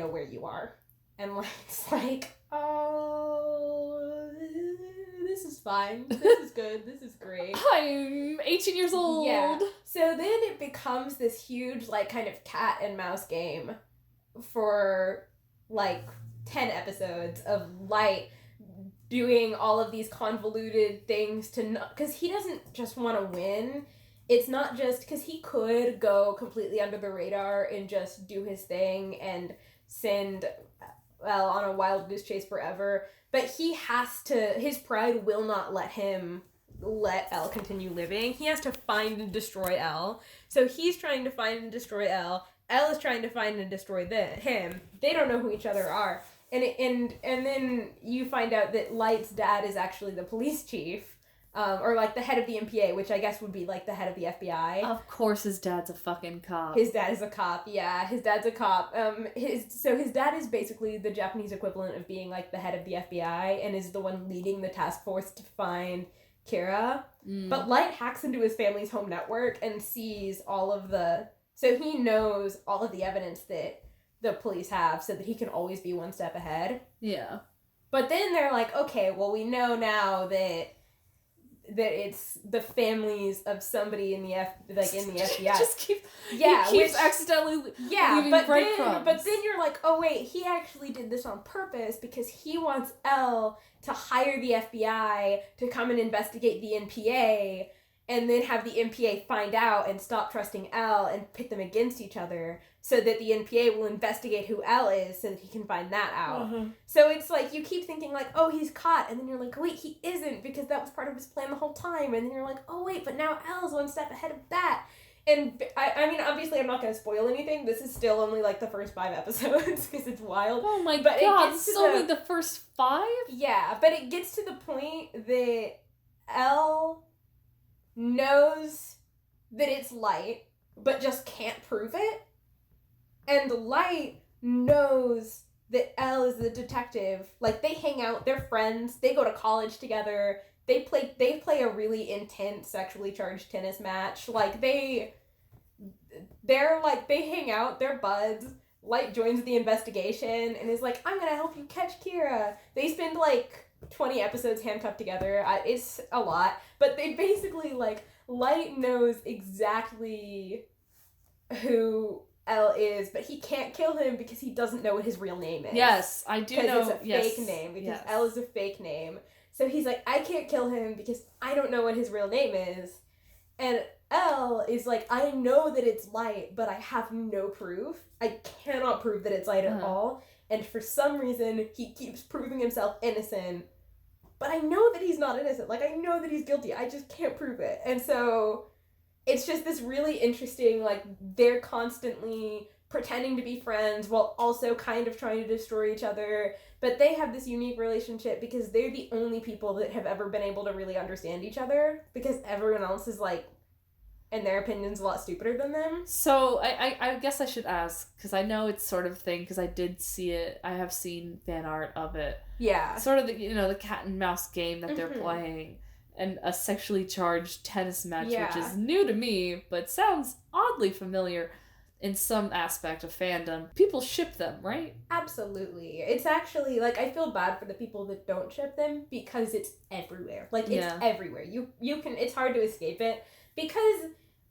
[SPEAKER 2] where you are. And, like, it's like, oh, this is fine. This is good. This is great.
[SPEAKER 1] I'm 18 years old.
[SPEAKER 2] Yeah. So then it becomes this huge, like, kind of cat and mouse game for, like, 10 episodes of Light doing all of these convoluted things because he doesn't just want to win. It's not just because he could go completely under the radar and just do his thing and send on a wild goose chase forever. But he has to, his pride will not let him let L continue living. He has to find and destroy L. So he's trying to find and destroy L. L is trying to find and destroy him. They don't know who each other are. And then you find out that Light's dad is actually the police chief. or like the head of the MPA, which I guess would be like the head of the FBI.
[SPEAKER 1] Of course his dad's a fucking cop.
[SPEAKER 2] His dad is a cop. Yeah, his dad's a cop. His dad is basically the Japanese equivalent of being like the head of the FBI and is the one leading the task force to find Kira. But Light hacks into his family's home network and sees all of so he knows all of the evidence that the police have so that he can always be one step ahead.
[SPEAKER 1] Yeah.
[SPEAKER 2] But then they're like, okay, well, we know now that it's the families of somebody in the FBI.
[SPEAKER 1] Just keeps accidentally leaving breadcrumbs.
[SPEAKER 2] But then you're like, oh wait, he actually did this on purpose because he wants L to hire the FBI to come and investigate the NPA, and then have the NPA find out and stop trusting L and pit them against each other, so that the NPA will investigate who L is so that he can find that out. So it's like, you keep thinking like, oh, he's caught, and then you're like, wait, he isn't, because that was part of his plan the whole time, and then you're like, oh wait, but now L's one step ahead of that. And I mean, obviously I'm not going to spoil anything. This is still only like the first 5 episodes because it's wild.
[SPEAKER 1] Oh my god, it's only the first 5?
[SPEAKER 2] Yeah, but it gets to the point that L knows that it's Light, but just can't prove it. And Light knows that L is the detective. Like, they hang out, they're friends, they go to college together, they play a really intense sexually charged tennis match. Like, they hang out, they're buds. Light joins the investigation and is like, I'm gonna help you catch Kira. They spend like 20 episodes handcuffed together. It's a lot, but they basically, like, Light knows exactly who L is, but he can't kill him because he doesn't know what his real name is.
[SPEAKER 1] Yes, I do know.
[SPEAKER 2] Because it's a fake name, because L is a fake name. So he's like, I can't kill him because I don't know what his real name is. And L is like, I know that it's Light, but I have no proof. I cannot prove that it's Light at all. And for some reason, he keeps proving himself innocent. But I know that he's not innocent. Like, I know that he's guilty. I just can't prove it. And so it's just this really interesting, like, they're constantly pretending to be friends while also kind of trying to destroy each other. But they have this unique relationship because they're the only people that have ever been able to really understand each other, because everyone else is, like, in their opinions, a lot stupider than them.
[SPEAKER 1] So I guess I should ask, because I know it's sort of thing, because I did see it. I have seen fan art of it.
[SPEAKER 2] Yeah.
[SPEAKER 1] Sort of the, the cat and mouse game that they're playing, and a sexually charged tennis match, which is new to me, but sounds oddly familiar in some aspect of fandom. People ship them, right?
[SPEAKER 2] Absolutely. It's actually, like, I feel bad for the people that don't ship them because it's everywhere. Like, it's everywhere. You can, it's hard to escape it because,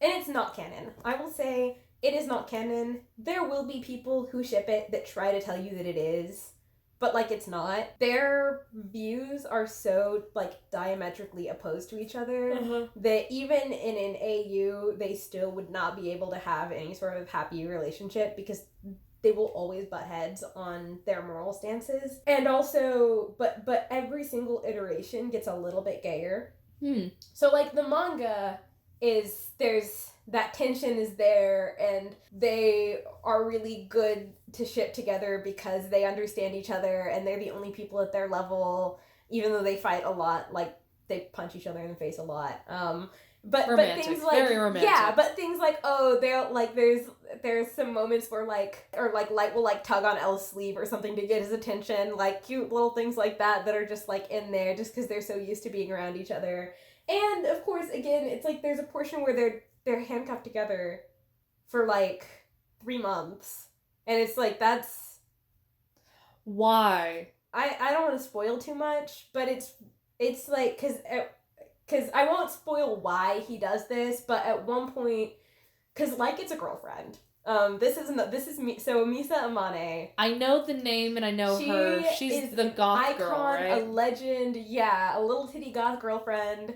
[SPEAKER 2] and it's not canon. I will say, it is not canon. There will be people who ship it that try to tell you that it is, but, like, it's not. Their views are so, like, diametrically opposed to each other that even in an AU, they still would not be able to have any sort of happy relationship because they will always butt heads on their moral stances. And also, but every single iteration gets a little bit gayer. So, like, the manga is, there's, that tension is there, and they are really good to ship together because they understand each other, and they're the only people at their level, even though they fight a lot, like, they punch each other in the face a lot. But things like,
[SPEAKER 1] very romantic.
[SPEAKER 2] Yeah, but things like, oh, they're, like, there's some moments where, like, or, like, Light will, like, tug on L's sleeve or something to get his attention, like, cute little things like that are just, like, in there just because they're so used to being around each other. And, of course, again, it's, like, there's a portion where they're handcuffed together for, like, 3 months. And it's, like, that's...
[SPEAKER 1] Why?
[SPEAKER 2] I don't want to spoil too much, but it's like, because I won't spoil why he does this, but at one point, because Light gets a girlfriend. This is Misa Amane.
[SPEAKER 1] I know the name and I know her. She's the goth
[SPEAKER 2] icon,
[SPEAKER 1] girl, right?
[SPEAKER 2] A legend, a little titty goth girlfriend.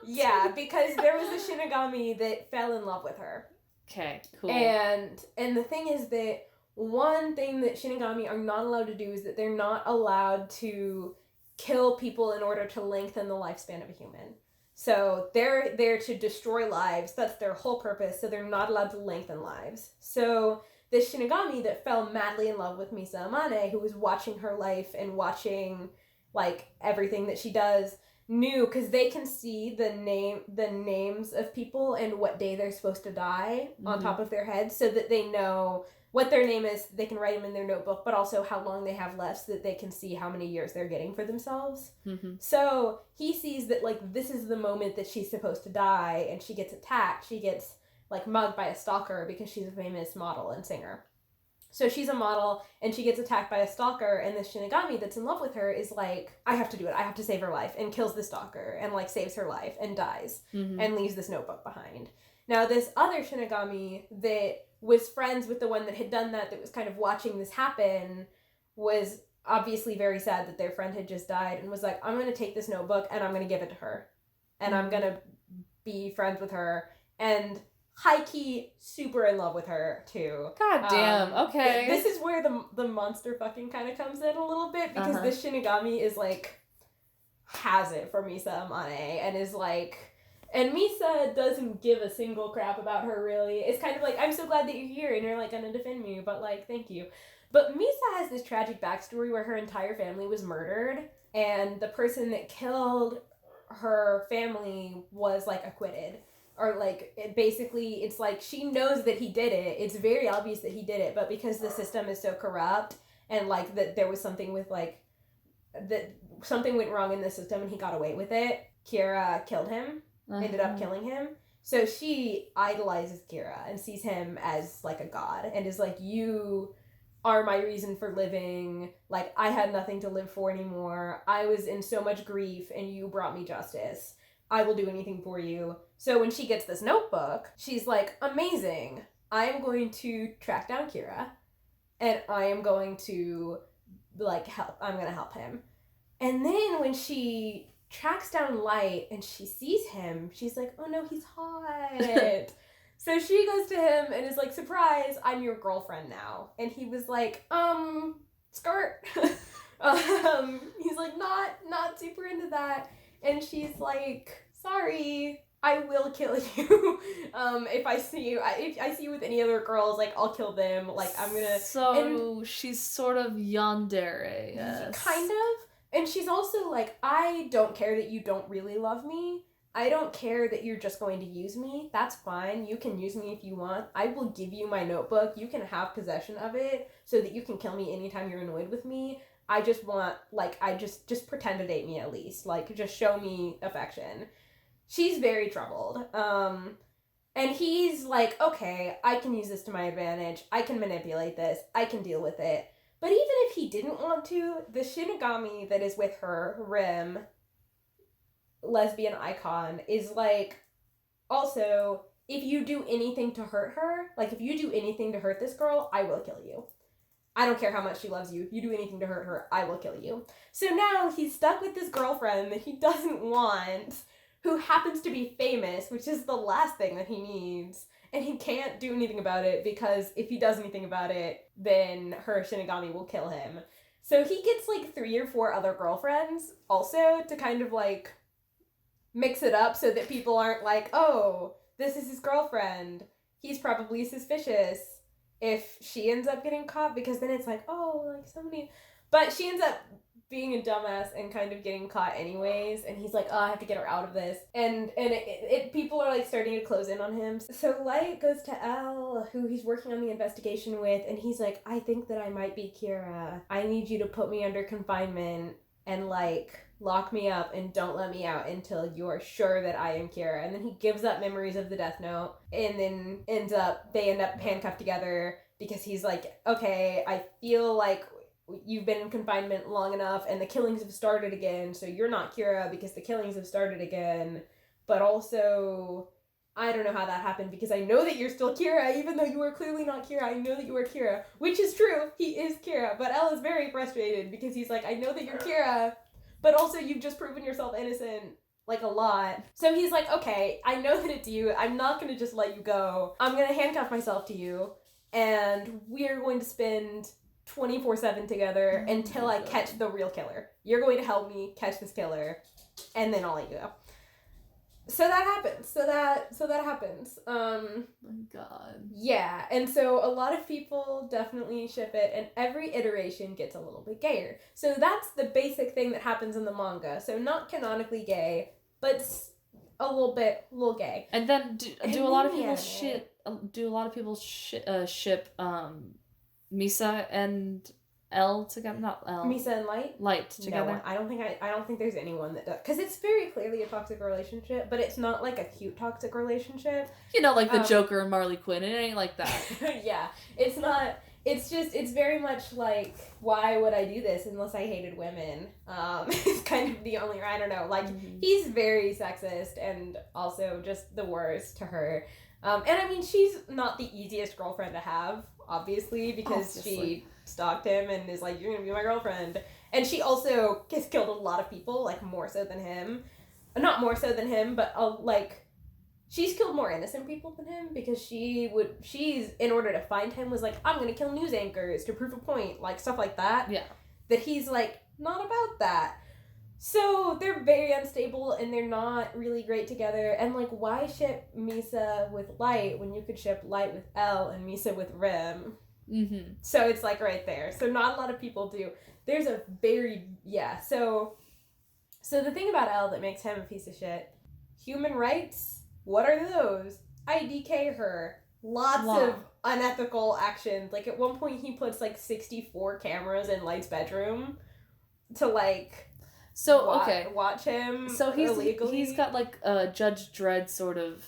[SPEAKER 2] Yeah, because there was a Shinigami that fell in love with her.
[SPEAKER 1] Okay, cool.
[SPEAKER 2] And the thing is that one thing that Shinigami are not allowed to do is that they're not allowed to kill people in order to lengthen the lifespan of a human. So they're there to destroy lives. That's their whole purpose. So they're not allowed to lengthen lives. So this Shinigami that fell madly in love with Misa Amane, who was watching her life and watching, like, everything that she does, knew, because they can see the names of people and what day they're supposed to die on top of their heads, so that they know what their name is. They can write them in their notebook, but also how long they have left, so that they can see how many years they're getting for themselves. So he sees that, like, this is the moment that she's supposed to die, and she gets attacked. She gets, like, mugged by a stalker because she's a famous model and singer. So she's a model, and she gets attacked by a stalker, and this Shinigami that's in love with her is like, I have to do it. I have to save her life, and kills the stalker, and, like, saves her life, and dies, and leaves this notebook behind. Now, this other Shinigami that was friends with the one that had done that was kind of watching this happen, was obviously very sad that their friend had just died, and was like, I'm going to take this notebook, and I'm going to give it to her. And I'm going to be friends with her, and high-key super in love with her, too.
[SPEAKER 1] God damn, okay.
[SPEAKER 2] This is where the monster fucking kind of comes in a little bit, because this Shinigami is, like, has it for Misa Amane, and is, like... And Misa doesn't give a single crap about her, really. It's kind of like, I'm so glad that you're here, and you're, like, gonna defend me, but, like, thank you. But Misa has this tragic backstory where her entire family was murdered, and the person that killed her family was, like, acquitted. Or, like, it's like, she knows that he did it. It's very obvious that he did it, but because the system is so corrupt, and, like, that there was something with, like, that something went wrong in the system and he got away with it, Kira killed him, ended up killing him. So she idolizes Kira and sees him as, like, a god, and is like, you are my reason for living. Like, I had nothing to live for anymore. I was in so much grief, and you brought me justice. I will do anything for you. So when she gets this notebook, she's like, amazing. I am going to track down Kira, and I am going to, like, help. I'm going to help him. And then when she tracks down Light and she sees him, she's like, oh no, he's hot. So she goes to him and is like, surprise, I'm your girlfriend now. And he was like, skirt. He's like, not super into that. And she's like, sorry, I will kill you. If I see you with any other girls, like, I'll kill them. Like, I'm gonna...
[SPEAKER 1] So, she's sort of yandere, yes.
[SPEAKER 2] Kind of. And she's also like, I don't care that you don't really love me. I don't care that you're just going to use me. That's fine. You can use me if you want. I will give you my notebook. You can have possession of it so that you can kill me anytime you're annoyed with me. I just want, like, just pretend to date me at least. Like, just show me affection. She's very troubled. And he's like, okay, I can use this to my advantage. I can manipulate this. I can deal with it. But even if he didn't want to, the Shinigami that is with her, Rim, lesbian icon, is like, also, if you do anything to hurt her, like, if you do anything to hurt this girl, I will kill you. I don't care how much she loves you. If you do anything to hurt her, I will kill you. So now he's stuck with this girlfriend that he doesn't want, who happens to be famous, which is the last thing that he needs. And he can't do anything about it, because if he does anything about it, then her Shinigami will kill him. So he gets, like, 3 or 4 other girlfriends also to kind of, like, mix it up so that people aren't like, oh, this is his girlfriend. He's probably suspicious if she ends up getting caught, because then it's like, oh, like, somebody... But she ends up being a dumbass and kind of getting caught anyways, and he's like, oh, I have to get her out of this. And people are, like, starting to close in on him. So Light goes to L, who he's working on the investigation with, and he's like, I think that I might be Kira. I need you to put me under confinement and, like, lock me up and don't let me out until you're sure that I am Kira. And then he gives up memories of the Death Note, and then they end up handcuffed together, because he's like, okay, I feel like you've been in confinement long enough and the killings have started again, so you're not Kira because the killings have started again. But also, I don't know how that happened, because I know that you're still Kira, even though you were clearly not Kira. I know that you were Kira, which is true. He is Kira, but L is very frustrated because he's like, I know that you're Kira, but also you've just proven yourself innocent, like, a lot. So he's like, okay, I know that it's you. I'm not going to just let you go. I'm going to handcuff myself to you, and we're going to spend 24/7 together until I catch the real killer. You're going to help me catch this killer, and then I'll let you go. So that happens. So that happens.
[SPEAKER 1] Oh my god.
[SPEAKER 2] Yeah, and so a lot of people definitely ship it, and every iteration gets a little bit gayer. So that's the basic thing that happens in the manga. So not canonically gay, but a little gay.
[SPEAKER 1] And then do
[SPEAKER 2] And
[SPEAKER 1] a lot of
[SPEAKER 2] then
[SPEAKER 1] people ship Misa and L together? Not L.
[SPEAKER 2] Misa and Light?
[SPEAKER 1] Light together.
[SPEAKER 2] No, I don't think there's anyone that does, because it's very clearly a toxic relationship, but it's not like a cute toxic relationship.
[SPEAKER 1] You know, like the Joker and Marley Quinn. It ain't like that.
[SPEAKER 2] Yeah, it's not. It's very much like, why would I do this unless I hated women? It's kind of the only, I don't know, like, he's very sexist and also just the worst to her. And I mean, she's not the easiest girlfriend to have, obviously, because she stalked him and is like, you're gonna be my girlfriend. And she also has killed a lot of people, like, more so than him. Not more so than him, but, like, she's killed more innocent people than him, because she's, in order to find him, was like, I'm gonna kill news anchors to prove a point, like, stuff like that.
[SPEAKER 1] Yeah.
[SPEAKER 2] That he's, like, not about that. So they're very unstable, and they're not really great together. And, like, why ship Misa with Light when you could ship Light with L and Misa with Rim?
[SPEAKER 1] Mm-hmm.
[SPEAKER 2] So it's, like, right there. So not a lot of people do. There's a very, yeah. So the thing about L that makes him a piece of shit, human rights, what are those? IDK her. Lots of unethical actions. Like, at one point he puts, like, 64 cameras in Light's bedroom to, like... watch him.
[SPEAKER 1] So
[SPEAKER 2] illegally.
[SPEAKER 1] he's got like a Judge Dredd sort of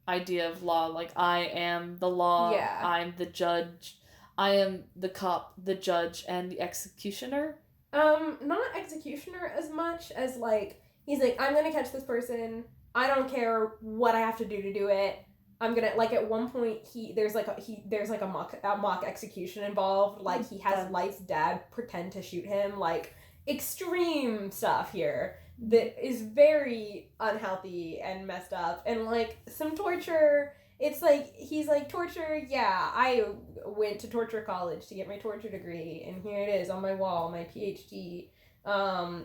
[SPEAKER 1] idea of law. Like, I am the law.
[SPEAKER 2] Yeah.
[SPEAKER 1] I'm the judge. I am the cop, the judge, and the executioner.
[SPEAKER 2] Not executioner as much as, like, he's like, I'm gonna catch this person. I don't care what I have to do it. I'm gonna, like, at one point there's a mock execution involved. Like, he has Light's dad pretend to shoot him. Like, extreme stuff here that is very unhealthy and messed up, and, like, some torture. It's like, he's like, torture, yeah, I went to torture college to get my torture degree, and here it is on my wall, my PhD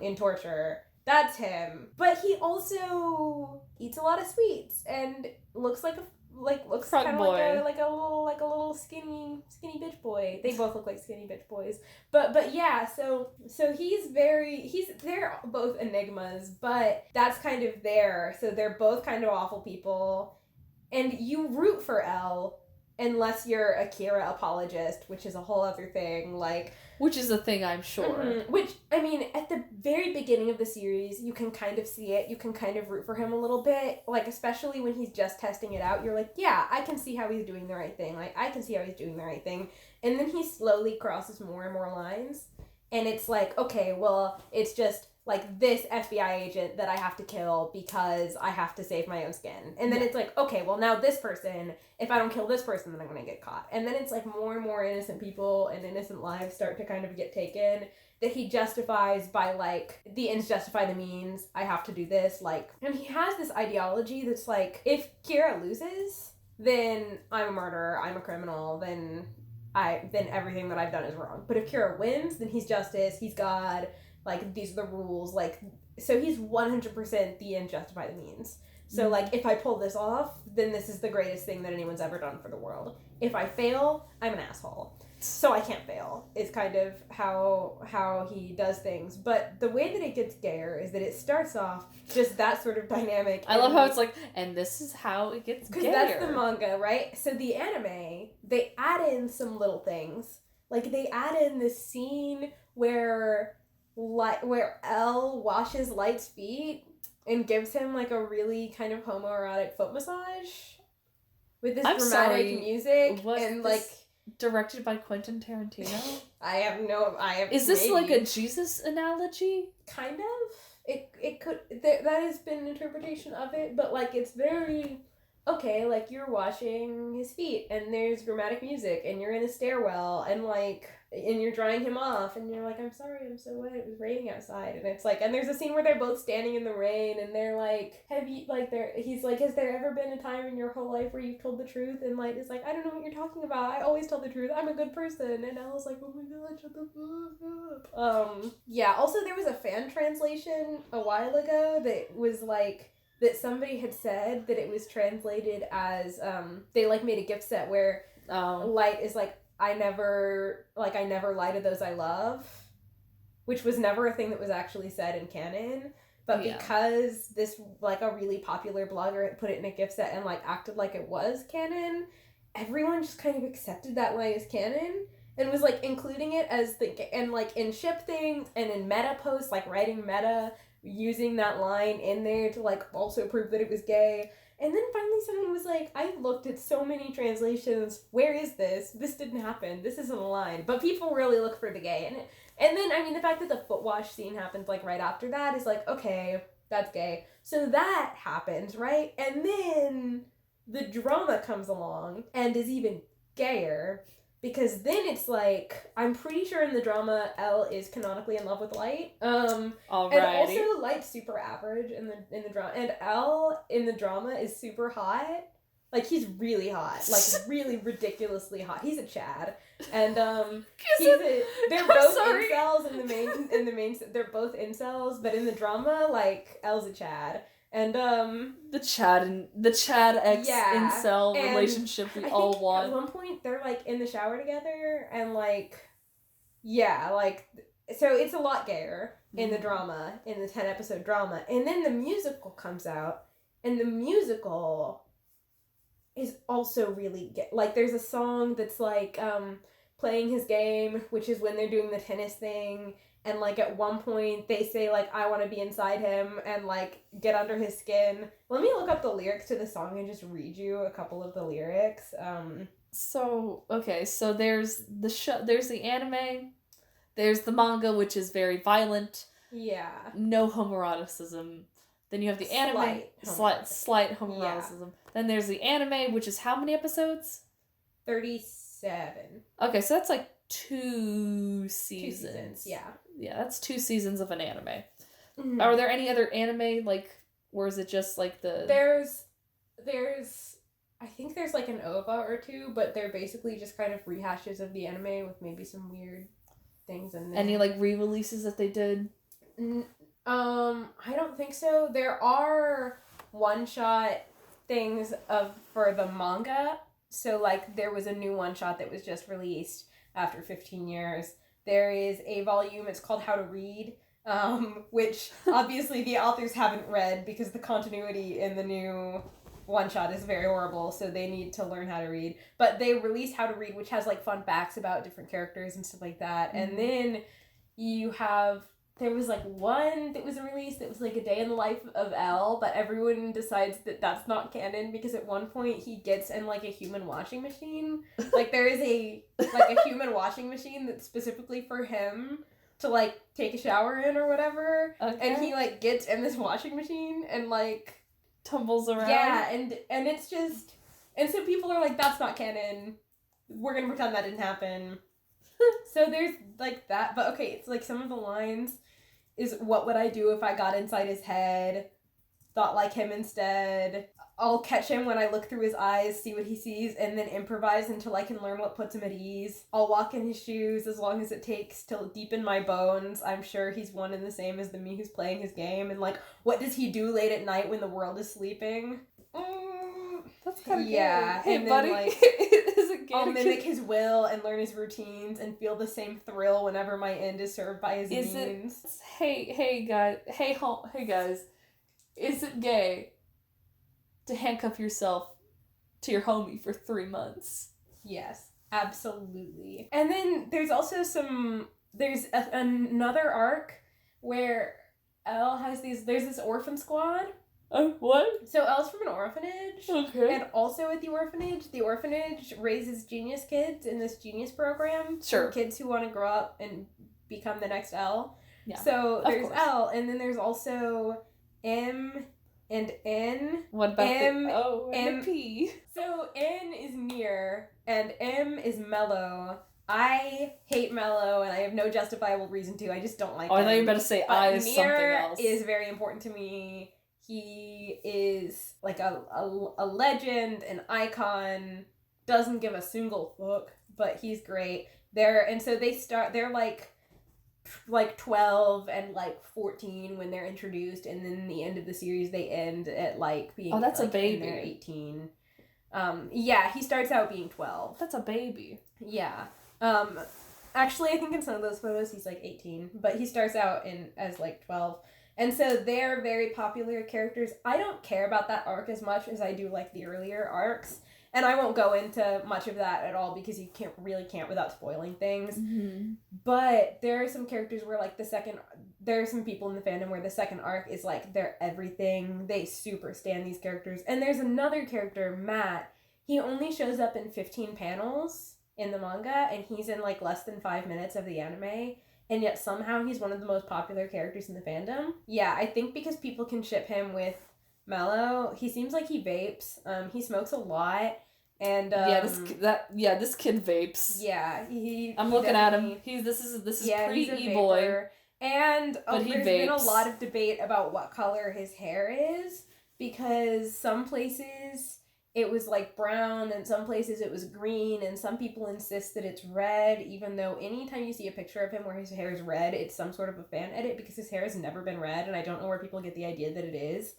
[SPEAKER 2] in torture. That's him. But he also eats a lot of sweets and looks kind of like a little skinny bitch boy. They both look like skinny bitch boys. But yeah, so they're both enigmas, but that's kind of there. So they're both kind of awful people, and you root for L unless you're a Kira apologist, which is a whole other thing. Like,
[SPEAKER 1] which is a thing, I'm sure.
[SPEAKER 2] Mm-hmm. Which, I mean, at the very beginning of the series, you can kind of see it. You can kind of root for him a little bit. Like, especially when he's just testing it out. You're like, yeah, I can see how he's doing the right thing. Like, I can see how he's doing the right thing. And then he slowly crosses more and more lines. And it's like, okay, well, it's just, like, this FBI agent that I have to kill because I have to save my own skin. And then it's like, okay, well, now this person, if I don't kill this person, then I'm going to get caught. And then it's like more and more innocent people and innocent lives start to kind of get taken that he justifies by, like, the ends justify the means. I have to do this. Like, and he has this ideology that's like, if Kira loses, then I'm a murderer, I'm a criminal, then everything that I've done is wrong. But if Kira wins, then he's justice, he's God. Like, these are the rules. Like, so he's 100% the end justify the means. So, like, if I pull this off, then this is the greatest thing that anyone's ever done for the world. If I fail, I'm an asshole. So I can't fail, is kind of how he does things. But the way that it gets gayer is that it starts off just that sort of dynamic.
[SPEAKER 1] I love how it's like, and this is how it gets gayer.
[SPEAKER 2] Because that's the manga, right? So the anime, they add in some little things. Like, they add in this scene where L washes Light's feet and gives him, like, a really kind of homoerotic foot massage with this dramatic music. And, like,
[SPEAKER 1] directed by Quentin Tarantino?
[SPEAKER 2] Is
[SPEAKER 1] this like a Jesus analogy?
[SPEAKER 2] Kind of. It could, that has been an interpretation of it, but, like, it's very, okay, like, you're washing his feet and there's dramatic music and you're in a stairwell and, like, and you're drying him off and you're like, I'm sorry, I'm so wet, it was raining outside. And it's like, and there's a scene where they're both standing in the rain and they're like, he's like, has there ever been a time in your whole life where you've told the truth? And Light is like, I don't know what you're talking about, I always tell the truth, I'm a good person. And Ella's like, oh my god, shut the fuck up. Yeah, also there was a fan translation a while ago that was like, that somebody had said that it was translated as they like made a gift set where light is like I never lie to those I love, which was never a thing that was actually said in canon. But because this like a really popular blogger had put it in a gift set and like acted like it was canon, everyone just kind of accepted that line as canon and was like including it as and like in ship things and in meta posts, like writing meta, using that line in there to like also prove that it was gay. And then finally someone was like, I've looked at so many translations, where is this? This didn't happen. This isn't a line. But people really look for the gay. And then, I mean, the fact that the foot wash scene happens like right after that is like, okay, that's gay. So that happens, right? And then the drama comes along and is even gayer. Because then it's like, I'm pretty sure in the drama, Elle is canonically in love with Light. And also Light's super average in the drama. And Elle in the drama is super hot. Like, he's really hot. Like, really ridiculously hot. He's a Chad. And, they're both incels in the main, they're both incels, but in the drama, like, Elle's a Chad. And,
[SPEAKER 1] the Chad ex incel relationship we all want.
[SPEAKER 2] At one point, they're, like, in the shower together, and, like, yeah, like, so it's a lot gayer in the drama, in the 10-episode drama. And then the musical comes out, and the musical is also really gay. Like, there's a song that's, like, playing his game, which is when they're doing the tennis thing. And, like, at one point, they say, like, I want to be inside him and, like, get under his skin. Let me look up the lyrics to the song and just read you a couple of the lyrics.
[SPEAKER 1] So there's there's the anime, there's the manga, which is very violent.
[SPEAKER 2] Yeah.
[SPEAKER 1] No homoeroticism. Then you have the anime, slight homoeroticism. Yeah. Then there's the anime, which is how many episodes?
[SPEAKER 2] 37.
[SPEAKER 1] Okay, so that's like 2 seasons.
[SPEAKER 2] 2 seasons, yeah.
[SPEAKER 1] Yeah, that's 2 seasons of an anime.
[SPEAKER 2] Mm-hmm.
[SPEAKER 1] Are there any other anime, like, or is it just, like, the...
[SPEAKER 2] There's, I think there's, like, an OVA or 2, but they're basically just kind of rehashes of the anime with maybe some weird things in there.
[SPEAKER 1] Any, like, re-releases that they did?
[SPEAKER 2] I don't think so. There are one-shot things for the manga. So, like, there was a new one-shot that was just released after 15 years. There is a volume, it's called How to Read, which obviously the authors haven't read because the continuity in the new one-shot is very horrible, so they need to learn how to read. But they released How to Read, which has, like, fun facts about different characters and stuff like that. Mm-hmm. And then you have... There was, like, one that was released that was, like, a day in the life of Elle, but everyone decides that that's not canon because at one point he gets in, like, a human washing machine. Like, there is a human washing machine that's specifically for him to, like, take a shower in or whatever. Okay. And he, like, gets in this washing machine and, like...
[SPEAKER 1] tumbles around.
[SPEAKER 2] Yeah, and it's just... And so people are like, that's not canon. We're gonna pretend that didn't happen. So there's, like, that. But, okay, it's, like, some of the lines... is what would I do if I got inside his head? Thought like him instead. I'll catch him when I look through his eyes, see what he sees, and then improvise until I can learn what puts him at ease. I'll walk in his shoes as long as it takes to deepen my bones. I'm sure he's one and the same as the me who's playing his game. And, like, what does he do late at night when the world is sleeping?
[SPEAKER 1] That's kind of
[SPEAKER 2] yeah.
[SPEAKER 1] Hey,
[SPEAKER 2] and
[SPEAKER 1] buddy.
[SPEAKER 2] Then, like, I'll mimic his will and learn his routines and feel the same thrill whenever my end is served by his means.
[SPEAKER 1] Hey guys, is it gay to handcuff yourself to your homie for 3 months?
[SPEAKER 2] Yes, absolutely. And then there's also another arc where Elle has there's this orphan squad.
[SPEAKER 1] What?
[SPEAKER 2] So Elle's from an orphanage.
[SPEAKER 1] Okay.
[SPEAKER 2] And also at the orphanage raises genius kids in this genius program.
[SPEAKER 1] Sure.
[SPEAKER 2] For kids who want to grow up and become the next Elle.
[SPEAKER 1] Yeah.
[SPEAKER 2] So there's Elle, and then there's also M and N.
[SPEAKER 1] What about
[SPEAKER 2] M,
[SPEAKER 1] the O and
[SPEAKER 2] M,
[SPEAKER 1] the P?
[SPEAKER 2] So N is Mir, and M is Mellow. I hate Mellow, and I have no justifiable reason to. I just don't like him.
[SPEAKER 1] I thought you were about to say I is something else.
[SPEAKER 2] Mir is very important to me. He is, like, a legend, an icon, doesn't give a single fuck, but he's great. They're like, like 12 and like 14 when they're introduced, and then the end of the series they end at like being
[SPEAKER 1] that's
[SPEAKER 2] like,
[SPEAKER 1] a baby.
[SPEAKER 2] in their 18. Yeah, he starts out being 12.
[SPEAKER 1] That's a baby.
[SPEAKER 2] Yeah. Actually, I think in some of those photos he's like 18, but he starts out as like 12. And so they're very popular characters. I don't care about that arc as much as I do like the earlier arcs. And I won't go into much of that at all because you can't without spoiling things.
[SPEAKER 1] Mm-hmm.
[SPEAKER 2] But there are some characters where like there are some people in the fandom where the second arc is like their everything. They super stan these characters. And there's another character, Matt. He only shows up in 15 panels in the manga, and he's in like less than 5 minutes of the anime. And yet somehow he's one of the most popular characters in the fandom. Yeah, I think because people can ship him with Mello. He seems like he vapes. He smokes a lot. And
[SPEAKER 1] this kid vapes.
[SPEAKER 2] Yeah,
[SPEAKER 1] I'm looking at him. This is pre E-boy.
[SPEAKER 2] And
[SPEAKER 1] but
[SPEAKER 2] there's been a lot of debate about what color his hair is, because some places it was like brown and some places it was green, and some people insist that it's red, even though anytime you see a picture of him where his hair is red, it's some sort of a fan edit, because his hair has never been red, and I don't know where people get the idea that it is.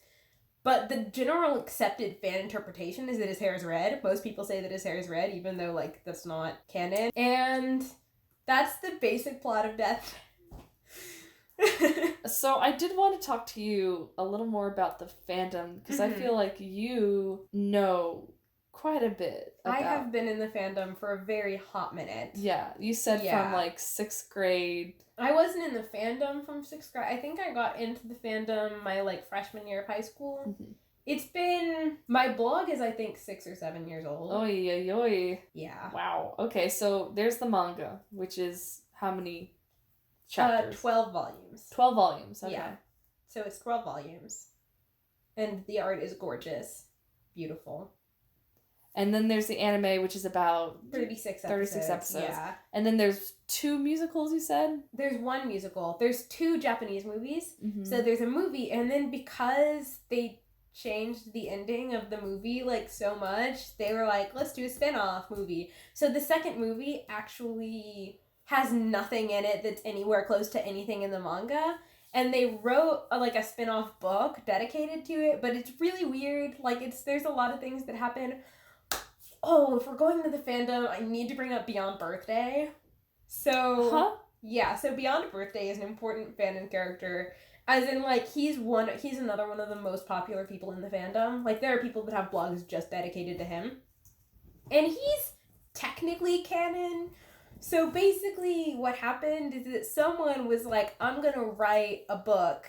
[SPEAKER 2] But the general accepted fan interpretation is that his hair is red. Most people say that his hair is red, even though, like, that's not canon. And that's the basic plot of Death.
[SPEAKER 1] So I did want to talk to you a little more about the fandom, because I feel like you know quite a bit about...
[SPEAKER 2] I have been in the fandom for a very hot minute.
[SPEAKER 1] Yeah, you said from, like, 6th grade...
[SPEAKER 2] I wasn't in the fandom from 6th grade. I think I got into the fandom my, like, freshman year of high school.
[SPEAKER 1] Mm-hmm.
[SPEAKER 2] It's been... My blog is, I think, 6 or 7 years old.
[SPEAKER 1] Oy, oy, oy.
[SPEAKER 2] Yeah.
[SPEAKER 1] Wow. Okay, so there's the manga, which is how many chapters?
[SPEAKER 2] 12 volumes.
[SPEAKER 1] 12 volumes, okay.
[SPEAKER 2] Yeah. So it's 12 volumes. And the art is gorgeous. Beautiful.
[SPEAKER 1] And then there's the anime, which is about
[SPEAKER 2] 36
[SPEAKER 1] episodes.
[SPEAKER 2] Yeah.
[SPEAKER 1] And then there's 2 musicals, you said?
[SPEAKER 2] There's 1 musical. There's 2 Japanese movies.
[SPEAKER 1] Mm-hmm.
[SPEAKER 2] So there's a movie, and then because they changed the ending of the movie, like, so much, they were like, let's do a spin-off movie. So the second movie actually has nothing in it that's anywhere close to anything in the manga. And they wrote a spin-off book dedicated to it, but it's really weird. Like, there's a lot of things that happen. Oh, if we're going to the fandom, I need to bring up Beyond Birthday. So, yeah, so Beyond Birthday is an important fandom character. As in, like, he's another one of the most popular people in the fandom. Like, there are people that have blogs just dedicated to him. And he's technically canon. So basically what happened is that someone was like, I'm gonna write a book.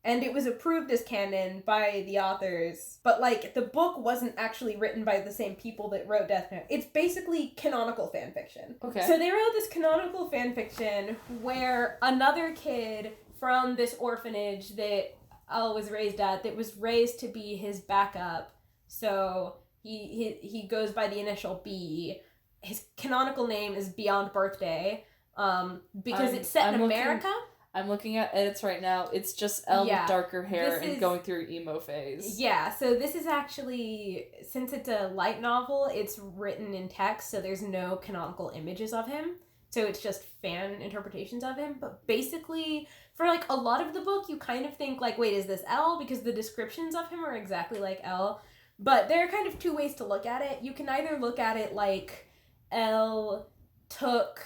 [SPEAKER 2] And it was approved as canon by the authors. But, like, the book wasn't actually written by the same people that wrote Death Note. It's basically canonical fanfiction.
[SPEAKER 1] Okay.
[SPEAKER 2] So they wrote this canonical fanfiction where another kid from this orphanage that L was raised at, that was raised to be his backup. So he goes by the initial B. His canonical name is Beyond Birthday. Because it's set in America.
[SPEAKER 1] I'm looking at edits right now. It's just Elle with darker hair and going through emo phase.
[SPEAKER 2] Yeah, so this is actually, since it's a light novel, it's written in text, so there's no canonical images of him. So it's just fan interpretations of him. But basically, for, like, a lot of the book, you kind of think, like, wait, is this Elle? Because the descriptions of him are exactly like Elle. But there are kind of 2 ways to look at it. You can either look at it like Elle took,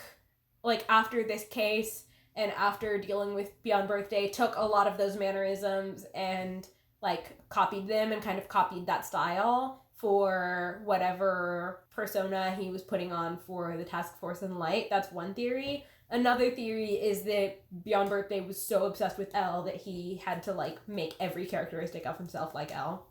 [SPEAKER 2] like, after this case... and after dealing with Beyond Birthday, took a lot of those mannerisms and, like, copied them and kind of copied that style for whatever persona he was putting on for the Task Force in Light. That's one theory. Another theory is that Beyond Birthday was so obsessed with Elle that he had to, like, make every characteristic of himself like Elle.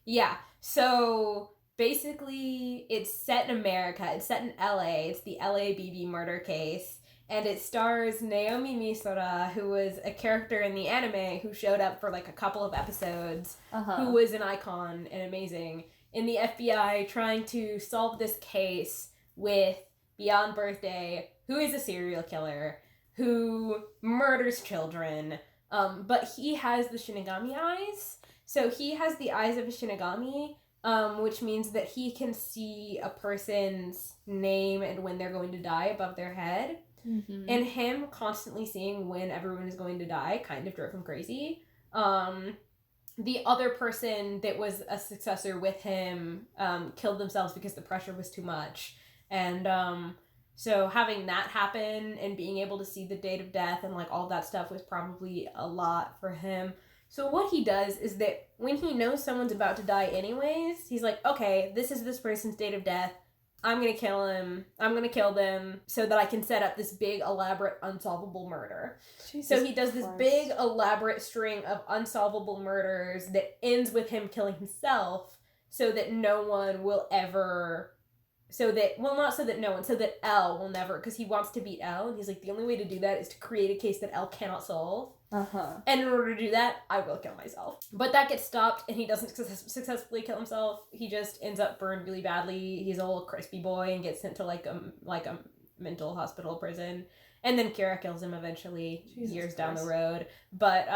[SPEAKER 2] Yeah, so... basically, it's set in America. It's set in LA. It's the LA BB murder case. And it stars Naomi Misora, who was a character in the anime who showed up for, like, a couple of episodes, who was an icon and amazing, in the FBI trying to solve this case with Beyond Birthday, who is a serial killer, who murders children, but he has the Shinigami eyes. So he has the eyes of a Shinigami, which means that he can see a person's name and when they're going to die above their head.
[SPEAKER 1] Mm-hmm.
[SPEAKER 2] And him constantly seeing when everyone is going to die kind of drove him crazy. The other person that was a successor with him killed themselves because the pressure was too much. And so having that happen and being able to see the date of death and like all that stuff was probably a lot for him. So what he does is that when he knows someone's about to die anyways, he's like, okay, this is this person's date of death. I'm gonna kill him. I'm gonna kill them so that I can set up this big, elaborate, unsolvable murder. So he does this big, elaborate string of unsolvable murders that ends with him killing himself so that no one will ever... so that L will never... because he wants to beat L, and he's like, the only way to do that is to create a case that L cannot solve.
[SPEAKER 1] Uh-huh.
[SPEAKER 2] And in order to do that, I will kill myself. But that gets stopped, and he doesn't successfully kill himself. He just ends up burned really badly. He's a little crispy boy and gets sent to like a mental hospital prison. And then Kira kills him eventually, years down the road. But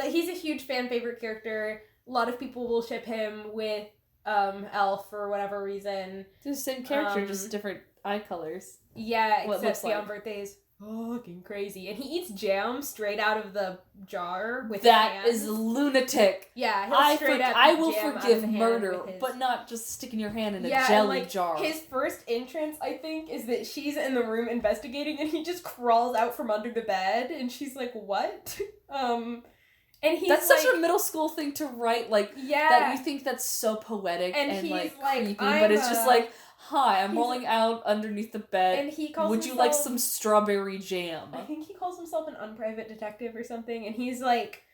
[SPEAKER 2] he's a huge fan favorite character. A lot of people will ship him with Elf for whatever reason.
[SPEAKER 1] It's the same character, just different eye colors.
[SPEAKER 2] Yeah,
[SPEAKER 1] What
[SPEAKER 2] except
[SPEAKER 1] looks
[SPEAKER 2] on birthdays. Fucking crazy. And he eats jam straight out of the jar with
[SPEAKER 1] that
[SPEAKER 2] his hands.
[SPEAKER 1] is lunatic.
[SPEAKER 2] Yeah,
[SPEAKER 1] I will forgive murder, but not just sticking your hand in a jelly jar.
[SPEAKER 2] His first entrance, I think, is that she's in the room investigating and he just crawls out from under the bed and she's like, what? And he's
[SPEAKER 1] that's such a middle school thing to write, like,
[SPEAKER 2] yeah.
[SPEAKER 1] that you think that's so poetic and like creepy, but it's just like, hi, I'm rolling out underneath the bed.
[SPEAKER 2] And he calls
[SPEAKER 1] Would you like some strawberry jam?
[SPEAKER 2] I think he calls himself an unprivate detective or something, and he's like...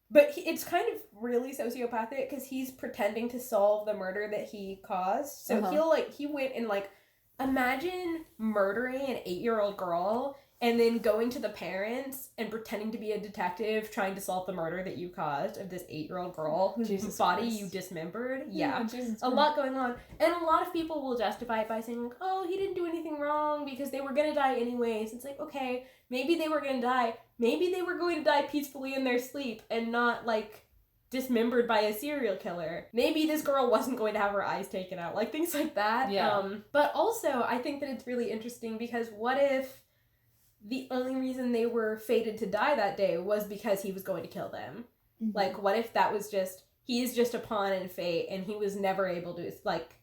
[SPEAKER 2] But it's kind of really sociopathic, because he's pretending to solve the murder that he caused. So he went and, like... Imagine murdering an 8-year-old girl... and then going to the parents and pretending to be a detective trying to solve the murder that you caused of this 8-year-old girl whose body you dismembered. Yeah. A lot going on. And a lot of people will justify it by saying, like, oh, he didn't do anything wrong because they were going to die anyways. It's like, okay, maybe they were going to die. Maybe they were going to die peacefully in their sleep and not, like, dismembered by a serial killer. Maybe this girl wasn't going to have her eyes taken out. Like, things like that.
[SPEAKER 1] Yeah.
[SPEAKER 2] But also, I think that it's really interesting because what if the only reason they were fated to die that day was because he was going to kill them? Mm-hmm. Like, what if that was just, he's just a pawn in fate and he was never able to, like,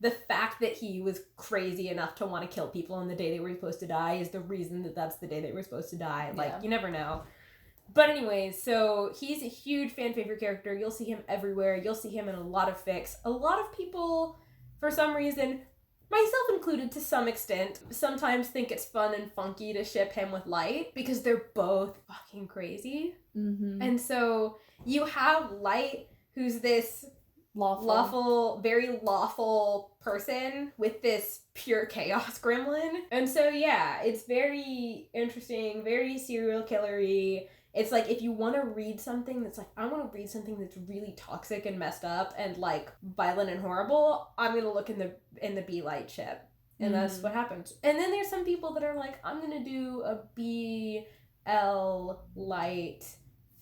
[SPEAKER 2] the fact that he was crazy enough to want to kill people on the day they were supposed to die is the reason that that's the day they were supposed to die. Like, you never know. But anyways, so he's a huge fan favorite character. You'll see him everywhere. You'll see him in a lot of fics. A lot of people, for some reason... myself included to some extent, sometimes think it's fun and funky to ship him with Light because they're both fucking crazy. Mm-hmm. And so you have Light, who's this very lawful person with this pure chaos gremlin. And so, yeah, it's very interesting, very serial killer-y. It's like, if you want to read something that's like, I want to read something that's really toxic and messed up and like violent and horrible, I'm going to look in the B Light ship. And that's what happens. And then there's some people that are like, I'm going to do a BL Light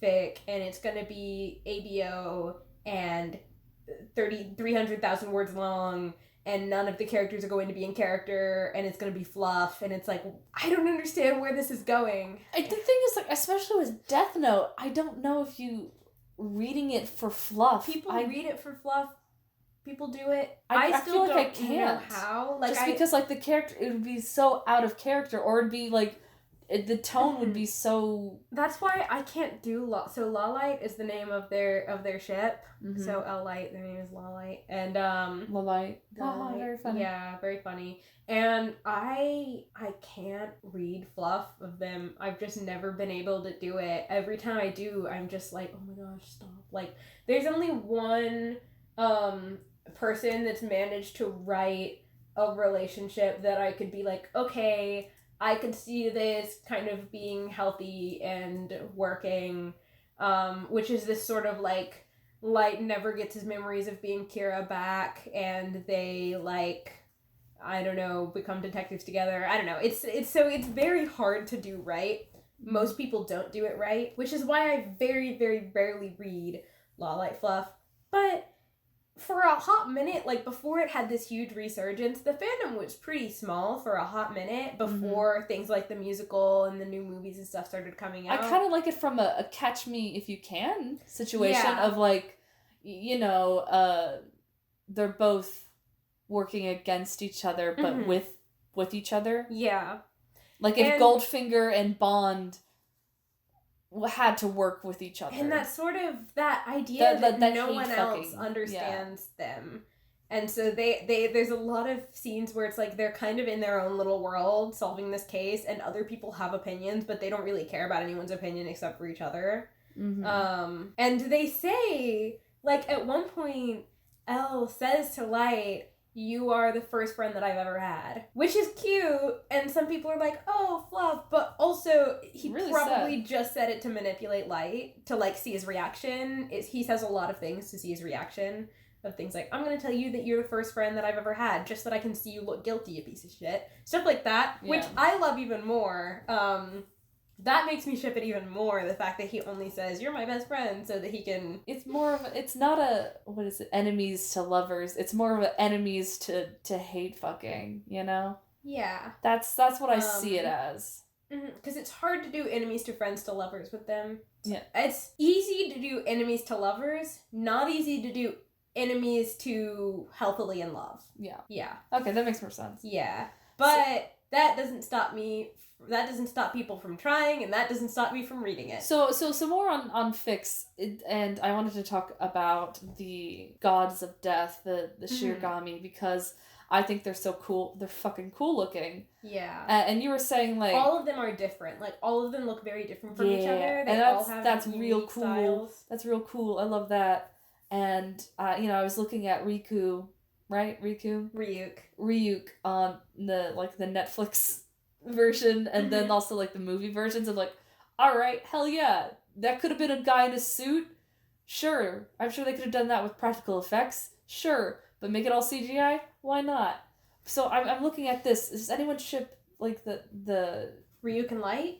[SPEAKER 2] fic and it's going to be ABO and 300,000 words long and none of the characters are going to be in character, and it's going to be fluff, and it's like, I don't understand where this is going.
[SPEAKER 1] The thing is, like, especially with Death Note, I don't know if you reading it for fluff.
[SPEAKER 2] People read it for fluff. People do it.
[SPEAKER 1] I still feel like I can't
[SPEAKER 2] know how. Like,
[SPEAKER 1] just because, like, the character, it would be so out of character, or it'd be, like, the tone would be so...
[SPEAKER 2] That's why I can't do... So Lawlight is the name of their ship. Mm-hmm. So L-Light, their name is Lawlight. And,
[SPEAKER 1] Lawlight. Very funny.
[SPEAKER 2] Yeah, very funny. And I can't read fluff of them. I've just never been able to do it. Every time I do, I'm just like, oh my gosh, stop. Like, there's only one, person that's managed to write a relationship that I could be like, okay, I could see this kind of being healthy and working, which is this sort of like, Light never gets his memories of being Kira back, and they, like, I don't know, become detectives together. I don't know. It's very hard to do right. Most people don't do it right, which is why I very, very rarely read Lawlight fluff. But for a hot minute, like, before it had this huge resurgence, the fandom was pretty small for a hot minute before things like the musical and the new movies and stuff started coming out.
[SPEAKER 1] I kind of like it from a catch me if you can situation of, like, you know, they're both working against each other, but with each other.
[SPEAKER 2] Yeah.
[SPEAKER 1] Like, if Goldfinger and Bond had to work with each other.
[SPEAKER 2] And that's sort of that idea that no one else understands them. And so there's a lot of scenes where it's like they're kind of in their own little world solving this case, and other people have opinions, but they don't really care about anyone's opinion except for each other. And they say, like, at one point, Elle says to Light, "You are the first friend that I've ever had," which is cute, and some people are like, "Oh, fluff," but also he really probably just said it to manipulate Light, to, like, see his reaction. He says a lot of things to see his reaction, of things like, "I'm gonna tell you that you're the first friend that I've ever had, just so that I can see you look guilty, you piece of shit." Stuff like that, which I love even more. That makes me ship it even more, the fact that he only says, "You're my best friend," so that he can...
[SPEAKER 1] It's more of it's not a, what is it, enemies to lovers. It's more of a enemies to hate fucking, you know?
[SPEAKER 2] Yeah.
[SPEAKER 1] That's what I see it as.
[SPEAKER 2] Because it's hard to do enemies to friends to lovers with them.
[SPEAKER 1] Yeah.
[SPEAKER 2] It's easy to do enemies to lovers, not easy to do enemies to healthily in love.
[SPEAKER 1] Yeah.
[SPEAKER 2] Yeah.
[SPEAKER 1] Okay, that makes more sense.
[SPEAKER 2] Yeah. But that doesn't stop me... That doesn't stop people from trying, and that doesn't stop me from reading it.
[SPEAKER 1] So some more on Fix, and I wanted to talk about the Gods of Death, the Shirogami, because I think they're so cool. They're fucking cool looking.
[SPEAKER 2] Yeah.
[SPEAKER 1] And you were saying, like...
[SPEAKER 2] all of them are different. Like, all of them look very different from each other. They
[SPEAKER 1] and
[SPEAKER 2] all have
[SPEAKER 1] that's real cool.
[SPEAKER 2] styles.
[SPEAKER 1] That's real cool. I love that. And, you know, I was looking at Riku, right? Ryuk on the Netflix version, and then also, like, the movie versions. of like, alright, hell yeah, that could have been a guy in a suit, sure, I'm sure they could have done that with practical effects, sure, but make it all CGI, why not? So I'm looking at this. Does anyone ship, like, the
[SPEAKER 2] Ryuk and Light?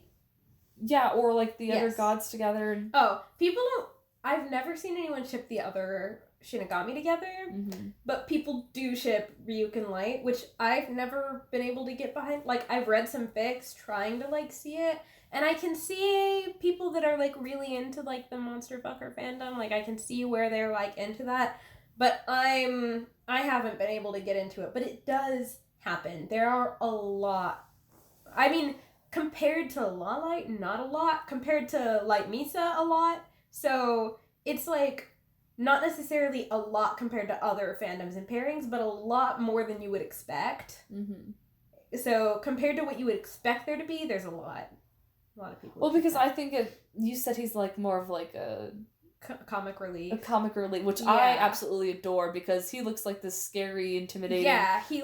[SPEAKER 1] Yeah, or, like, the other gods together? And...
[SPEAKER 2] Oh, people don't... I've never seen anyone ship the other Shinigami together, but people do ship Ryuk and Light, which I've never been able to get behind. Like, I've read some fics trying to, like, see it, and I can see people that are, like, really into, like, the Monster Fucker fandom. Like, I can see where they're, like, into that, but I haven't been able to get into it, but it does happen. There are a lot. I mean, compared to La Light, not a lot. Compared to Light Misa, a lot. So, it's, like... not necessarily a lot compared to other fandoms and pairings, but a lot more than you would expect. So, compared to what you would expect there to be, there's a lot. A lot of people.
[SPEAKER 1] Well, because I think you said he's, like, more of, like, a...
[SPEAKER 2] comic relief.
[SPEAKER 1] A comic relief, which I absolutely adore, because he looks like this scary, intimidating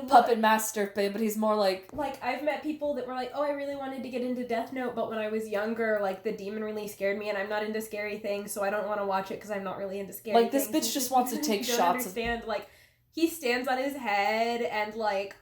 [SPEAKER 1] puppet master thing, but he's more like...
[SPEAKER 2] Like, I've met people that were like, "Oh, I really wanted to get into Death Note, but when I was younger, like, the demon really scared me, and I'm not into scary things, so I don't want to watch it because I'm not really into scary things."
[SPEAKER 1] Like, this bitch just wants to take shots.
[SPEAKER 2] Understand, like, he stands on his head and, like,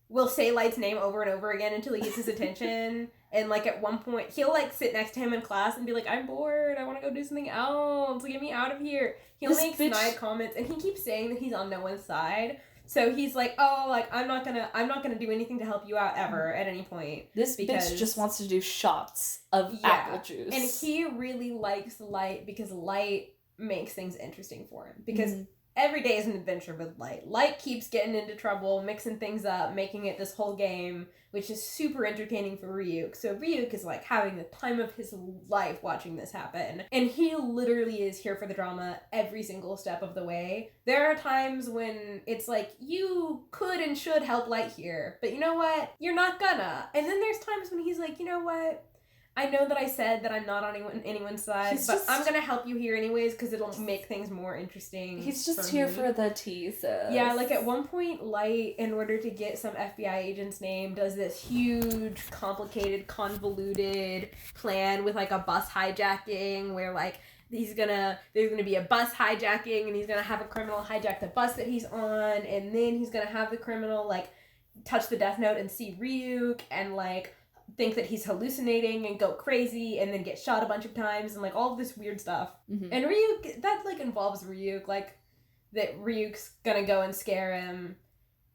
[SPEAKER 2] will say Light's name over and over again until he gets his attention. And, like, at one point, he'll, like, sit next to him in class and be like, "I'm bored, I want to go do something else, get me out of here." He'll make snide comments, and he keeps saying that he's on no one's side. So he's like, "Oh, like, I'm not gonna do anything to help you out ever at any point."
[SPEAKER 1] This bitch just wants to do shots of apple juice.
[SPEAKER 2] And he really likes Light because Light makes things interesting for him. Because every day is an adventure with Light. Light keeps getting into trouble, mixing things up, making it this whole game, which is super entertaining for Ryuk. So Ryuk is, like, having the time of his life watching this happen. And he literally is here for the drama every single step of the way. There are times when it's like, you could and should help Light here, but you know what? You're not gonna. And then there's times when he's like, "You know what? I know that I said that I'm not on anyone's side, but I'm gonna help you here anyways because it'll make things more interesting."
[SPEAKER 1] He's just here for the teases.
[SPEAKER 2] Yeah, like at one point, Light, in order to get some FBI agent's name, does this huge, complicated, convoluted plan with, like, a bus hijacking where, like, there's gonna be a bus hijacking and he's gonna have a criminal hijack the bus that he's on, and then he's gonna have the criminal, like, touch the death note and see Ryuk and, like, think that he's hallucinating and go crazy and then get shot a bunch of times and, like, all of this weird stuff. And Ryuk, that, like, involves Ryuk. Like, that Ryuk's gonna go and scare him.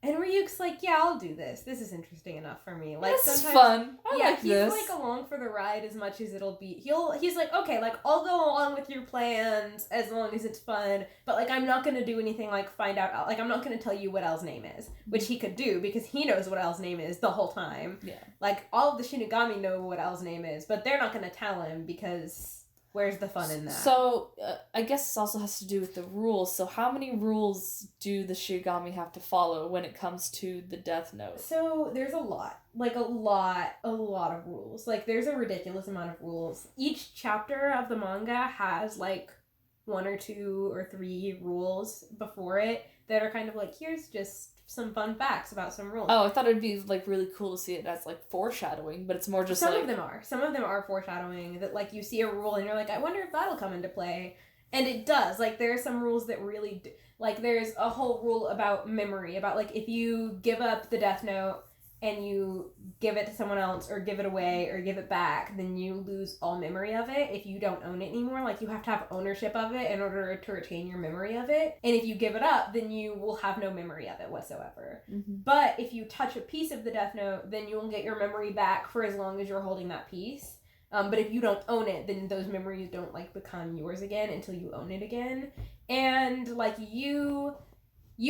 [SPEAKER 2] And Ryuk's like, yeah, I'll do this. This is interesting enough for me. Like,
[SPEAKER 1] This is
[SPEAKER 2] sometimes,
[SPEAKER 1] fun. I
[SPEAKER 2] yeah,
[SPEAKER 1] like
[SPEAKER 2] he's
[SPEAKER 1] this.
[SPEAKER 2] like along for the ride as much as it'll be. He's like, okay, like I'll go along with your plans as long as it's fun, but like I'm not gonna do anything like find out. Like I'm not gonna tell you what L's name is, which he could do because he knows what L's name is the whole time.
[SPEAKER 1] Yeah.
[SPEAKER 2] Like all of the Shinigami know what L's name is, but they're not gonna tell him because where's the fun in that?
[SPEAKER 1] So, I guess this also has to do with the rules. So, how many rules do the Shinigami have to follow when it comes to the Death Note?
[SPEAKER 2] So there's a lot. Like a lot of rules. Like there's a ridiculous amount of rules. Each chapter of the manga has like 1 or 2 or 3 rules before it that are kind of like, here's just some fun facts about some rules.
[SPEAKER 1] Oh, I thought it'd be like really cool to see it as like foreshadowing, but it's more just
[SPEAKER 2] Some
[SPEAKER 1] like
[SPEAKER 2] of them are. Some of them are foreshadowing that like you see a rule and you're like, I wonder if that'll come into play. And it does. Like there are some rules that really like there's a whole rule about memory, about like if you give up the Death Note and you give it to someone else or give it away or give it back, then you lose all memory of it if you don't own it anymore. Like you have to have ownership of it in order to retain your memory of it. And if you give it up, then you will have no memory of it whatsoever.
[SPEAKER 1] Mhm.
[SPEAKER 2] But if you touch a piece of the Death Note, then you will get your memory back for as long as you're holding that piece. But if you don't own it, then those memories don't like become yours again until you own it again. And like you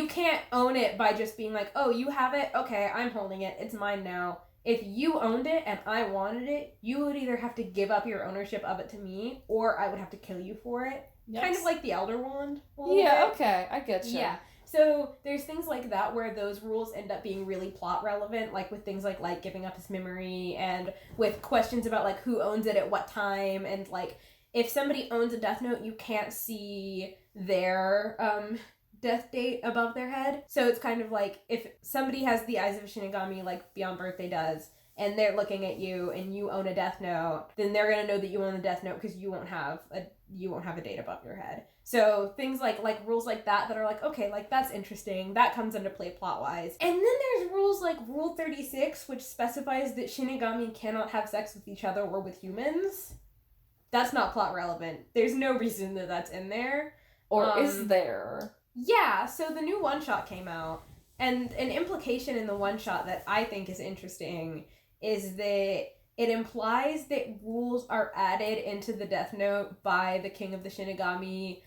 [SPEAKER 2] can't own it by just being like, oh, you have it? Okay, I'm holding it. It's mine now. If you owned it and I wanted it, you would either have to give up your ownership of it to me, or I would have to kill you for it.
[SPEAKER 1] Yes.
[SPEAKER 2] Kind of like the Elder Wand. a little
[SPEAKER 1] Yeah,
[SPEAKER 2] bit.
[SPEAKER 1] okay, I get you.
[SPEAKER 2] Yeah. So there's things like that where those rules end up being really plot relevant, like with things like Light giving up his memory, and with questions about like who owns it at what time, and like if somebody owns a Death Note, you can't see their death date above their head. So it's kind of like if somebody has the eyes of a Shinigami like Beyond Birthday does, and they're looking at you and you own a Death Note, then they're gonna know that you own the Death Note because you won't have a date above your head. So things like rules like that are like, okay, like that's interesting. That comes into play plot wise. And then there's rules like Rule 36, which specifies that Shinigami cannot have sex with each other or with humans. That's not plot relevant. There's no reason that that's in there.
[SPEAKER 1] Or is there?
[SPEAKER 2] Yeah, so the new one-shot came out, and an implication in the one-shot that I think is interesting is that it implies that rules are added into the Death Note by the King of the Shinigami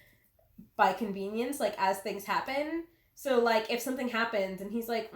[SPEAKER 2] by convenience, like as things happen. So like if something happens and he's like,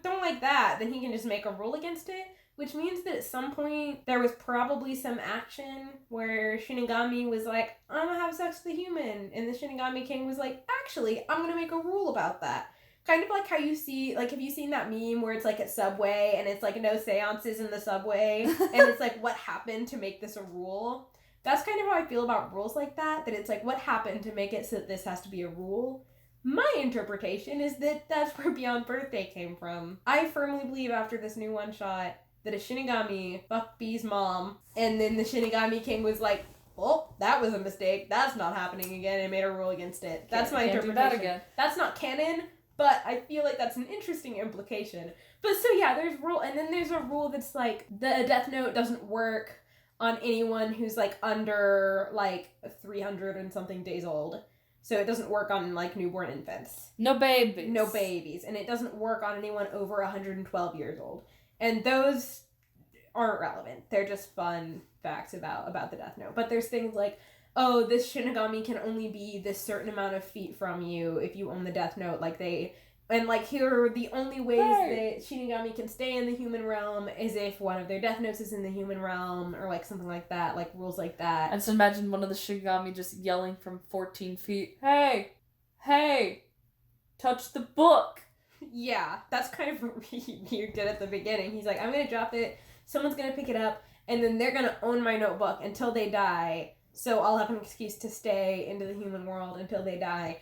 [SPEAKER 2] don't like that, then he can just make a rule against it, which means that at some point there was probably some action where Shinigami was like, I'm gonna have sex with a human, and the Shinigami King was like, actually, I'm gonna make a rule about that. Kind of like how you see, like, have you seen that meme where it's like at Subway and it's like no seances in the subway and it's like what happened to make this a rule? That's kind of how I feel about rules like that it's like what happened to make it so that this has to be a rule. My interpretation is that that's where Beyond Birthday came from. I firmly believe after this new one shot that a Shinigami fucked B's mom, and then the Shinigami King was like, well, that was a mistake. That's not happening again, and made a rule against it. That's my
[SPEAKER 1] Can't do
[SPEAKER 2] interpretation.
[SPEAKER 1] that again.
[SPEAKER 2] That's not canon, but I feel like that's an interesting implication. But so yeah, there's rule, and then there's a rule that's like the Death Note doesn't work on anyone who's like under like 300 and something days old. So it doesn't work on like newborn infants.
[SPEAKER 1] No babies.
[SPEAKER 2] No babies. And it doesn't work on anyone over 112 years old. And those aren't relevant. They're just fun facts about the Death Note. But there's things like, oh, this Shinigami can only be this certain amount of feet from you if you own the Death Note. And like here are the only ways that Shinigami can stay in the human realm is if one of their Death Notes is in the human realm, or like something like that, like rules like that.
[SPEAKER 1] I just imagine one of the Shinigami just yelling from 14 feet, Hey! Touch the book!
[SPEAKER 2] Yeah, that's kind of what Ryuk did at the beginning. He's like, I'm gonna drop it, someone's gonna pick it up, and then they're gonna own my notebook until they die, so I'll have an excuse to stay into the human world until they die.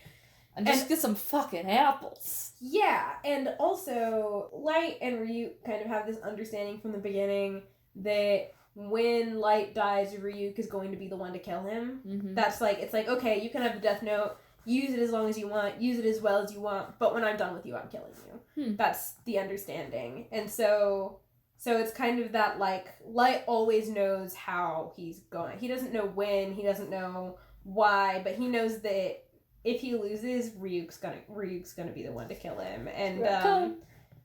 [SPEAKER 1] And just get some fucking apples.
[SPEAKER 2] Yeah, and also, Light and Ryuk kind of have this understanding from the beginning that when Light dies, Ryuk is going to be the one to kill him.
[SPEAKER 1] Mm-hmm.
[SPEAKER 2] That's like, it's like, okay, you can have the Death Note, use it as long as you want, use it as well as you want, but when I'm done with you, I'm killing you. That's the understanding. And so it's kind of that, like, Light always knows how he's going. He doesn't know when, he doesn't know why, but he knows that if he loses, Ryuk's gonna be the one to kill him. And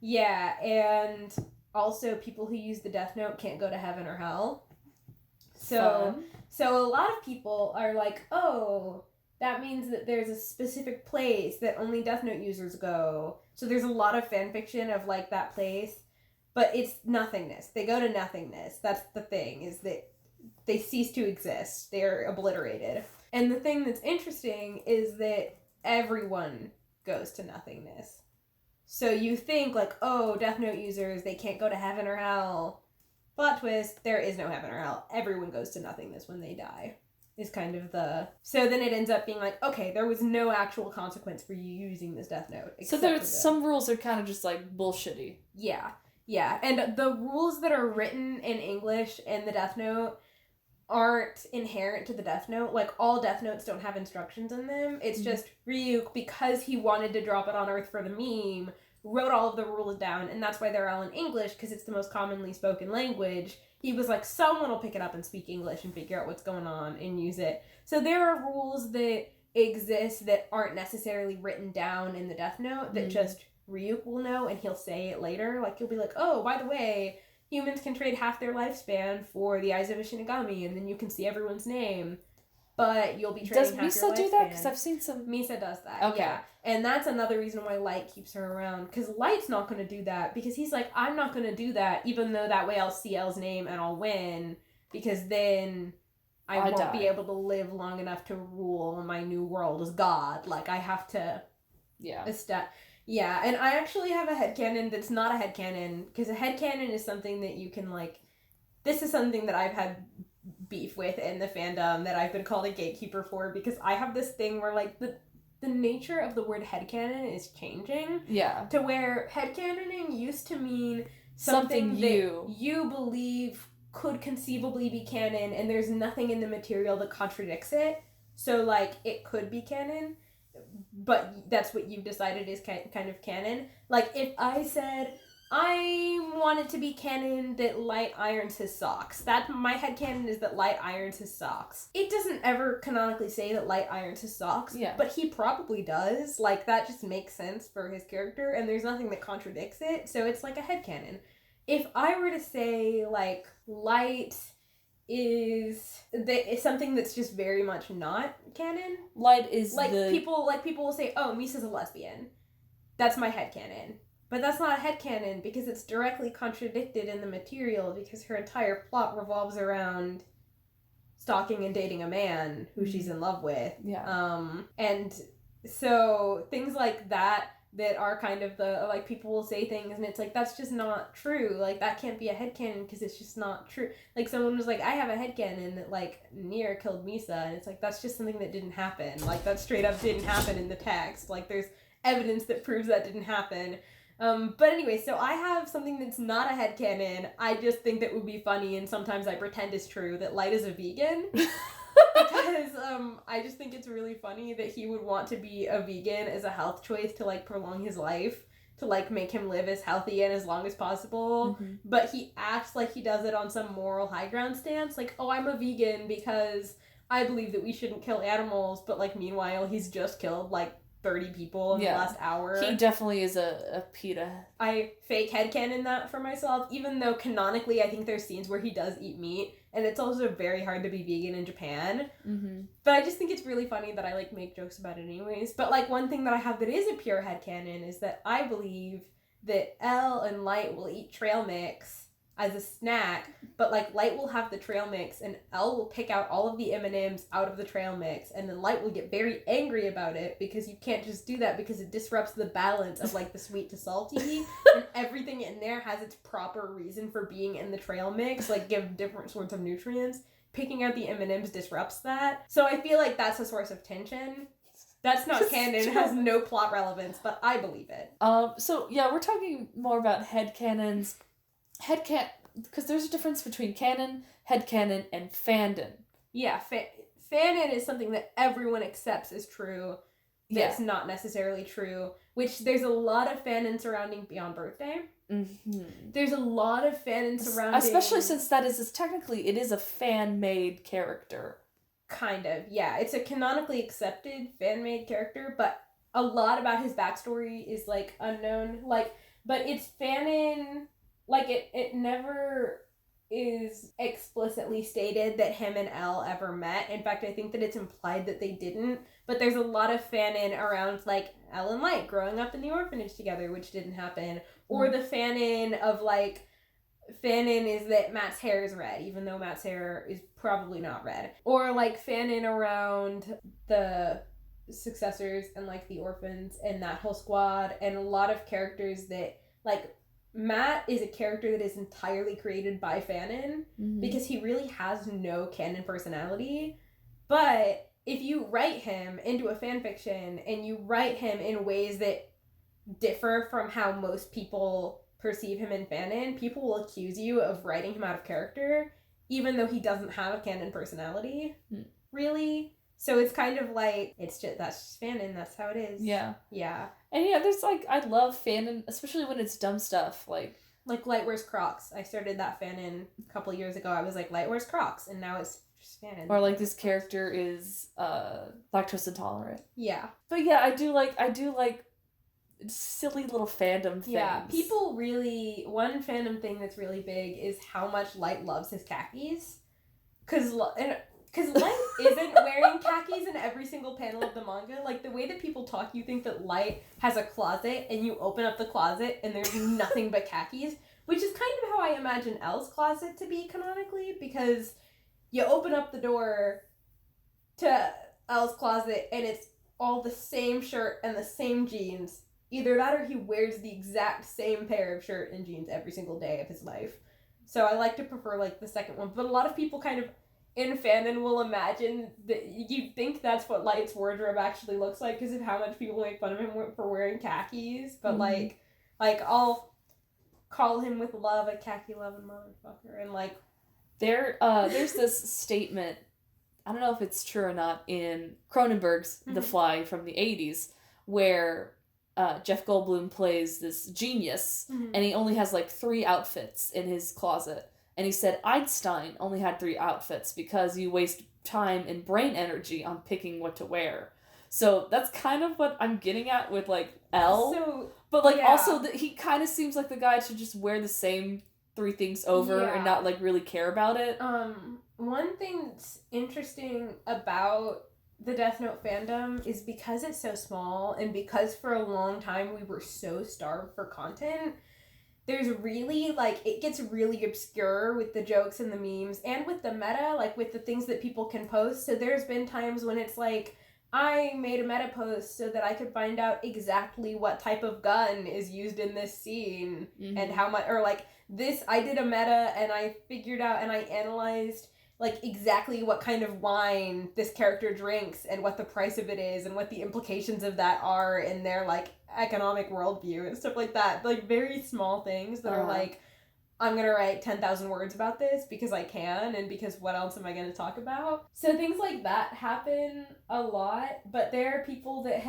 [SPEAKER 2] yeah, and also people who use the Death Note can't go to heaven or hell. So a lot of people are like, oh, that means that there's a specific place that only Death Note users go. So there's a lot of fan fiction of like that place, but it's nothingness. They go to nothingness. That's the thing, is that they cease to exist. They're obliterated. And the thing that's interesting is that everyone goes to nothingness. So you think like, oh, Death Note users, they can't go to heaven or hell. Plot twist, there is no heaven or hell. Everyone goes to nothingness when they die. Is kind of the... So then it ends up being like, okay, there was no actual consequence for you using this Death Note.
[SPEAKER 1] So there's some rules are kind of just like bullshitty.
[SPEAKER 2] Yeah. Yeah. And the rules that are written in English in the Death Note aren't inherent to the Death Note. Like, all Death Notes don't have instructions in them. It's just Ryuk, because he wanted to drop it on Earth for the meme, wrote all of the rules down, and that's why they're all in English, because it's the most commonly spoken language. He was like, someone will pick it up and speak English and figure out what's going on and use it. So there are rules that exist that aren't necessarily written down in the Death Note that just Ryuk will know, and he'll say it later. Like, he'll be like, oh, by the way, humans can trade half their lifespan for the eyes of a Shinigami, and then you can see everyone's name, but you'll be trading half your lifespan.
[SPEAKER 1] Does Misa do that? Because I've seen some...
[SPEAKER 2] Misa does that,
[SPEAKER 1] okay.
[SPEAKER 2] Yeah. And that's another reason why Light keeps her around, because Light's not going to do that, because he's like, I'm not going to do that, even though that way I'll see L's name and I'll win, because then I won't be able to live long enough to rule my new world as God. Like, I have to...
[SPEAKER 1] Yeah.
[SPEAKER 2] Yeah, and I actually have a headcanon that's not a headcanon, because a headcanon is something that you can, like... This is something that I've had beef with in the fandom that I've been called a gatekeeper for, because I have this thing where, like, the nature of the word headcanon is changing.
[SPEAKER 1] Yeah.
[SPEAKER 2] To where headcanoning used to mean something you believe could conceivably be canon, and there's nothing in the material that contradicts it. So, like, it could be canon, but that's what you've decided is kind of canon. Like, if I said, I want it to be canon that Light irons his socks. My headcanon is that Light irons his socks. It doesn't ever canonically say that Light irons his socks, but he probably does. Like, that just makes sense for his character, and there's nothing that contradicts it, so it's like a headcanon. If I were to say, like, Light is something that's just very much not canon.
[SPEAKER 1] Light is
[SPEAKER 2] like people will say, oh, Misa's a lesbian. That's my headcanon. But that's not a headcanon, because it's directly contradicted in the material, because her entire plot revolves around stalking and dating a man who she's in love with.
[SPEAKER 1] Yeah.
[SPEAKER 2] And so things like that are kind of the, like, people will say things and it's like, that's just not true. Like, that can't be a headcanon because it's just not true. Like, someone was like, I have a headcanon that, like, Nier killed Misa, and it's like, that's just something that didn't happen. Like, that straight up didn't happen in the text. Like, there's evidence that proves that didn't happen. But anyway, so I have something that's not a headcanon. I just think that would be funny, and sometimes I pretend is true, that Light is a vegan. Because I just think it's really funny that he would want to be a vegan as a health choice to, like, prolong his life, to, like, make him live as healthy and as long as possible. Mm-hmm. But he acts like he does it on some moral high ground stance, like, oh, I'm a vegan because I believe that we shouldn't kill animals, but, like, meanwhile, he's just killed, like, 30 people in the last hour.
[SPEAKER 1] He definitely is a PETA.
[SPEAKER 2] I fake headcanon that for myself, even though canonically I think there's scenes where he does eat meat, and it's also very hard to be vegan in Japan. Mm-hmm. But I just think it's really funny that I, like, make jokes about it anyways. But, like, one thing that I have that is a pure headcanon is that I believe that L and Light will eat trail mix as a snack, but, like, Light will have the trail mix and L will pick out all of the M&Ms out of the trail mix, and then Light will get very angry about it because you can't just do that because it disrupts the balance of, like, the sweet to salty, and everything in there has its proper reason for being in the trail mix, like, give different sorts of nutrients. Picking out the M&Ms disrupts that. So I feel like that's a source of tension. That's not canon, it has no plot relevance, but I believe it.
[SPEAKER 1] So yeah, we're talking more about headcanons. Because there's a difference between canon, headcanon, and fandom.
[SPEAKER 2] Yeah, fanon is something that everyone accepts as true. That's not necessarily true. Which there's a lot of fanon surrounding Beyond Birthday. Mm-hmm. There's a lot of fanon surrounding...
[SPEAKER 1] Especially since it is a fan-made character.
[SPEAKER 2] Kind of, yeah. It's a canonically accepted fan-made character, but a lot about his backstory is, like, unknown. Like, but it's fanon, like, it never is explicitly stated that him and Elle ever met. In fact, I think that it's implied that they didn't. But there's a lot of fanon around, like, Elle and Light growing up in the orphanage together, which didn't happen. Or the fanon of, like, fanon is that Matt's hair is red, even though Matt's hair is probably not red. Or, like, fanon around the successors and, like, the orphans and that whole squad, and a lot of characters that, like, Matt is a character that is entirely created by fanon because he really has no canon personality. But if you write him into a fanfiction and you write him in ways that differ from how most people perceive him in fanon, people will accuse you of writing him out of character, even though he doesn't have a canon personality, really. So it's kind of like, that's just fanon, that's how it is.
[SPEAKER 1] Yeah.
[SPEAKER 2] Yeah.
[SPEAKER 1] And yeah, there's, like, I love fanon, especially when it's dumb stuff, like
[SPEAKER 2] Light Wears Crocs. I started that fanon a couple years ago. I was like, Light Wears Crocs, and now it's just fanon.
[SPEAKER 1] Or, like, this character is lactose intolerant.
[SPEAKER 2] Yeah.
[SPEAKER 1] But yeah, I do like silly little fandom things.
[SPEAKER 2] Yeah, people really, one fandom thing that's really big is how much Light loves his khakis. Because Light isn't wearing khakis in every single panel of the manga. Like, the way that people talk, you think that Light has a closet, and you open up the closet, and there's nothing but khakis. Which is kind of how I imagine Elle's closet to be, canonically, because you open up the door to Elle's closet, and it's all the same shirt and the same jeans. Either that or he wears the exact same pair of shirt and jeans every single day of his life. So I like to prefer, like, the second one. But a lot of people kind of in fanon will imagine that you think that's what Light's wardrobe actually looks like because of how much people make fun of him for wearing khakis. But, like, I'll call him with love a khaki-loving motherfucker. And, like...
[SPEAKER 1] There's this statement, I don't know if it's true or not, in Cronenberg's The Fly from the 80s, where... Jeff Goldblum plays this genius, and he only has, like, 3 outfits in his closet. And he said Einstein only had 3 outfits because you waste time and brain energy on picking what to wear. So that's kind of what I'm getting at with, like, Elle.
[SPEAKER 2] So,
[SPEAKER 1] but, like, also he kind of seems like the guy should just wear the same 3 things over and not, like, really care about it.
[SPEAKER 2] One thing that's interesting about the Death Note fandom is because it's so small and because for a long time we were so starved for content, there's really, like, it gets really obscure with the jokes and the memes and with the meta, like, with the things that people can post. So there's been times when it's like, I made a meta post so that I could find out exactly what type of gun is used in this scene and how much, or, like, this, I did a meta and I figured out and I analyzed, like, exactly what kind of wine this character drinks and what the price of it is and what the implications of that are in their, like, economic worldview and stuff like that. Like, very small things that are like, I'm gonna write 10,000 words about this because I can and because what else am I gonna talk about? So things like that happen a lot, but there are people that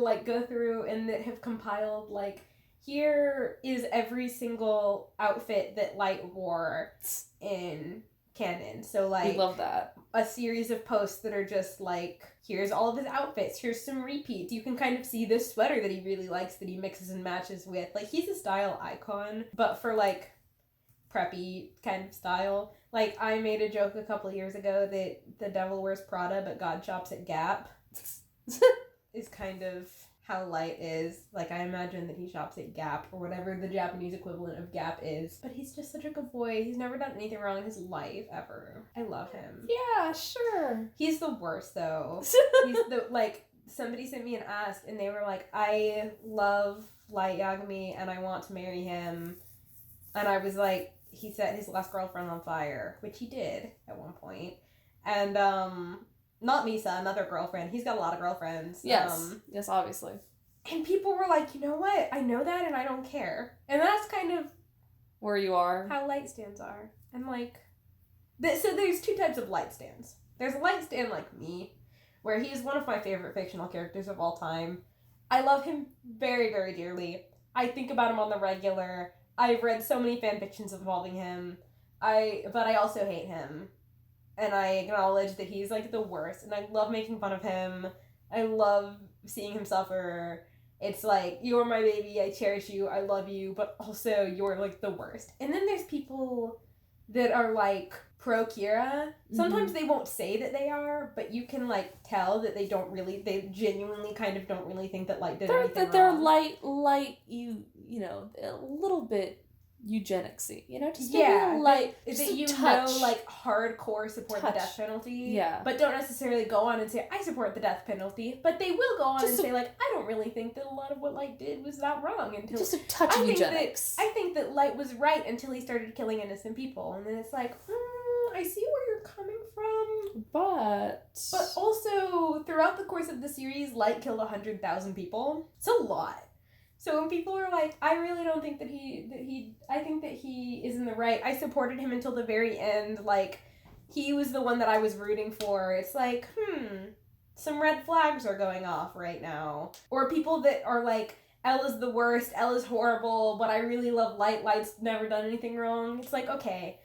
[SPEAKER 2] like, go through and that have compiled, like, here is every single outfit that Light wore in canon. So, like,
[SPEAKER 1] we love that.
[SPEAKER 2] A series of posts that are just like, here's all of his outfits, here's some repeats. You can kind of see this sweater that he really likes that he mixes and matches with. Like, he's a style icon, but for, like, preppy kind of style. Like, I made a joke a couple years ago that the devil wears Prada but God shops at Gap is kind of how Light is. Like, I imagine that he shops at Gap or whatever the Japanese equivalent of Gap is. But he's just such a good boy. He's never done anything wrong in his life, ever. I love him.
[SPEAKER 1] Yeah, sure.
[SPEAKER 2] He's the worst, though. He's the, like, somebody sent me an ask, and they were like, I love Light Yagami, and I want to marry him. And I was like, he set his last girlfriend on fire, which he did at one point. And, not Misa, another girlfriend. He's got a lot of girlfriends.
[SPEAKER 1] Yes. Yes, obviously.
[SPEAKER 2] And people were like, you know what? I know that and I don't care. And that's kind of
[SPEAKER 1] where you are.
[SPEAKER 2] How Light stands are. And, like, so there's 2 types of Light stands. There's a Light stand like me, where he is one of my favorite fictional characters of all time. I love him very, very dearly. I think about him on the regular. I've read so many fan fictions involving him. But I also hate him. and I acknowledge that he's like the worst, and I love making fun of him. I love seeing him suffer. It's like, you're my baby, I cherish you, I love you, but also you're like the worst. And then there's people that are like pro Kira. Sometimes they won't say that they are, but you can like tell that they genuinely kind of don't really think that Light did anything wrong.
[SPEAKER 1] They're light, you know, a little bit eugenicsy, you know, just
[SPEAKER 2] is
[SPEAKER 1] just
[SPEAKER 2] that you
[SPEAKER 1] touch.
[SPEAKER 2] know, like hardcore support the death penalty, but don't necessarily go on and say I support the death penalty, but they will go on and say like I don't really think that a lot of what Light did was that wrong until
[SPEAKER 1] just a touch of eugenics.
[SPEAKER 2] I think that Light was right until he started killing innocent people, and then it's like I see where you're coming from, but also throughout the course of the series, Light killed 100,000 people. It's a lot. So when people are like, I really don't think I think that he is in the right. I supported him until the very end. Like, he was the one that I was rooting for. It's like, some red flags are going off right now. Or people that are like, Ella's the worst, Ella's horrible, but I really love Light. Light's never done anything wrong. It's like, okay,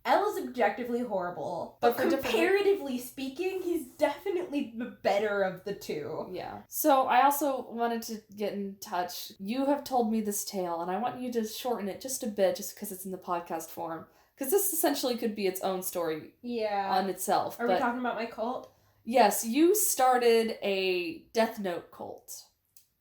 [SPEAKER 2] Ella's objectively horrible, but comparatively speaking, he's definitely the better of the two.
[SPEAKER 1] Yeah. So I also wanted to get in touch. You have told me this tale, and I want you to shorten it just a bit, just because it's in the podcast form. Because this essentially could be its own story on itself.
[SPEAKER 2] Are we talking about my cult?
[SPEAKER 1] Yes, you started a Death Note cult.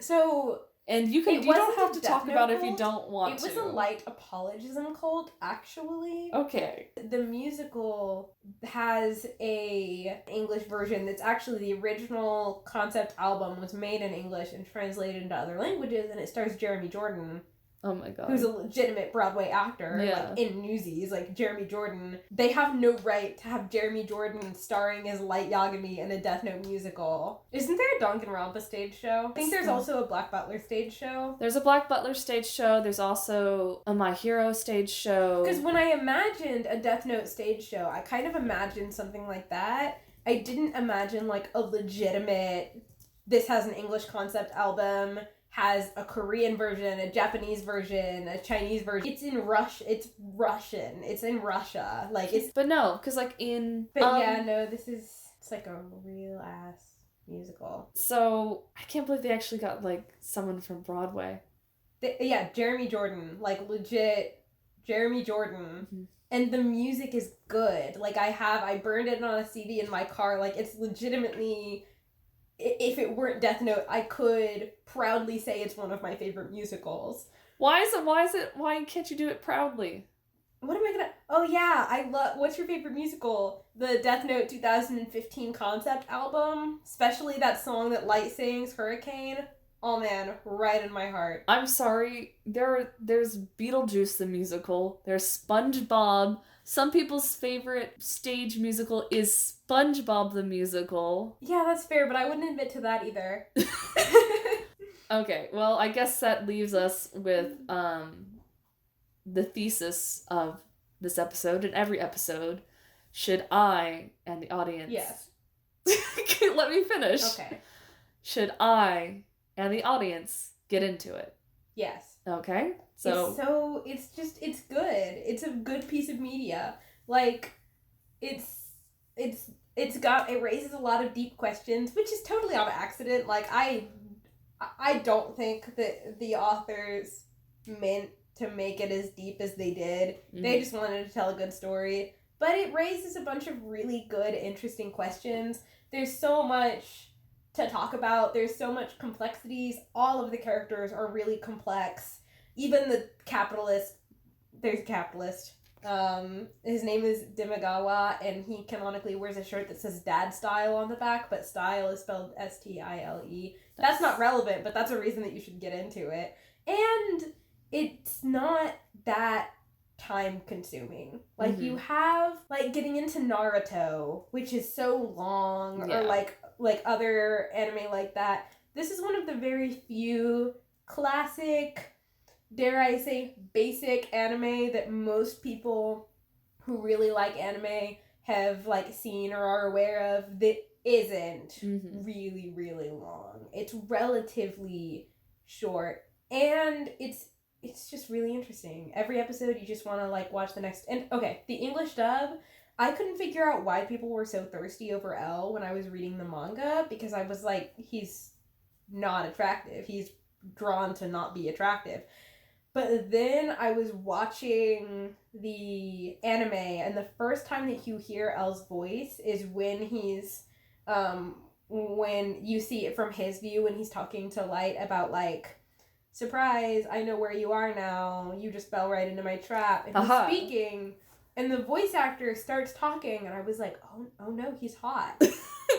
[SPEAKER 2] So...
[SPEAKER 1] And you don't have to talk about it if you don't want to.
[SPEAKER 2] It was a Light apologism cult, actually.
[SPEAKER 1] Okay.
[SPEAKER 2] The musical has a English version that's actually the original concept album was made in English and translated into other languages, and it stars Jeremy Jordan.
[SPEAKER 1] Oh my god.
[SPEAKER 2] Who's a legitimate Broadway actor, like in Newsies, like Jeremy Jordan. They have no right to have Jeremy Jordan starring as Light Yagami in a Death Note musical. Isn't there a Danganronpa stage show? I think there's also a Black Butler stage show.
[SPEAKER 1] There's a Black Butler stage show. There's also a My Hero stage show.
[SPEAKER 2] Because when I imagined a Death Note stage show, I kind of imagined something like that. I didn't imagine like a legitimate, this has an English concept album, has a Korean version, a Japanese version, a Chinese version. It's in Russian. It's in Russia. Like, it's...
[SPEAKER 1] But no, because like in...
[SPEAKER 2] But it's like a real ass musical.
[SPEAKER 1] So, I can't believe they actually got like someone from Broadway.
[SPEAKER 2] Jeremy Jordan. Like, legit Jeremy Jordan. Mm-hmm. And the music is good. Like, I burned it on a CD in my car. Like, it's legitimately... If it weren't Death Note, I could proudly say it's one of my favorite musicals.
[SPEAKER 1] Why can't you do it proudly?
[SPEAKER 2] What am I gonna... Oh yeah, what's your favorite musical? The Death Note 2015 concept album, especially that song that Light sings, Hurricane. Oh man, right in my heart.
[SPEAKER 1] I'm sorry, there's Beetlejuice the musical, there's SpongeBob. Some people's favorite stage musical is SpongeBob the musical.
[SPEAKER 2] Yeah, that's fair, but I wouldn't admit to that either.
[SPEAKER 1] Okay, well, I guess that leaves us with the thesis of this episode and every episode. Should I and the audience...
[SPEAKER 2] Yes.
[SPEAKER 1] Let me finish.
[SPEAKER 2] Okay.
[SPEAKER 1] Should I and the audience get into it?
[SPEAKER 2] Yes.
[SPEAKER 1] Okay?
[SPEAKER 2] It's good. It's a good piece of media. Like, it raises a lot of deep questions, which is totally on accident. Like, I don't think that the authors meant to make it as deep as they did. Mm-hmm. They just wanted to tell a good story. But it raises a bunch of really good, interesting questions. There's so much to talk about. There's so much complexities. All of the characters are really complex. Even the capitalist, there's a capitalist. His name is Demagawa, and he canonically wears a shirt that says Dad Style on the back, but style is spelled Stile. That's not relevant, but that's a reason that you should get into it. And it's not that time consuming. Like, you have, like, getting into Naruto, which is so long, or like other anime like that. This is one of the very few classic, dare I say, basic anime that most people who really like anime have, like, seen or are aware of that isn't really, really long. It's relatively short, and it's just really interesting. Every episode, you just want to, like, watch the next... And, okay, the English dub, I couldn't figure out why people were so thirsty over L when I was reading the manga, because I was like, he's not attractive. He's drawn to not be attractive. But then I was watching the anime, and the first time that you hear L's voice is when when you see it from his view, when he's talking to Light about, like, surprise, I know where you are now, you just fell right into my trap, and he's speaking, and the voice actor starts talking, and I was like, oh no, he's hot.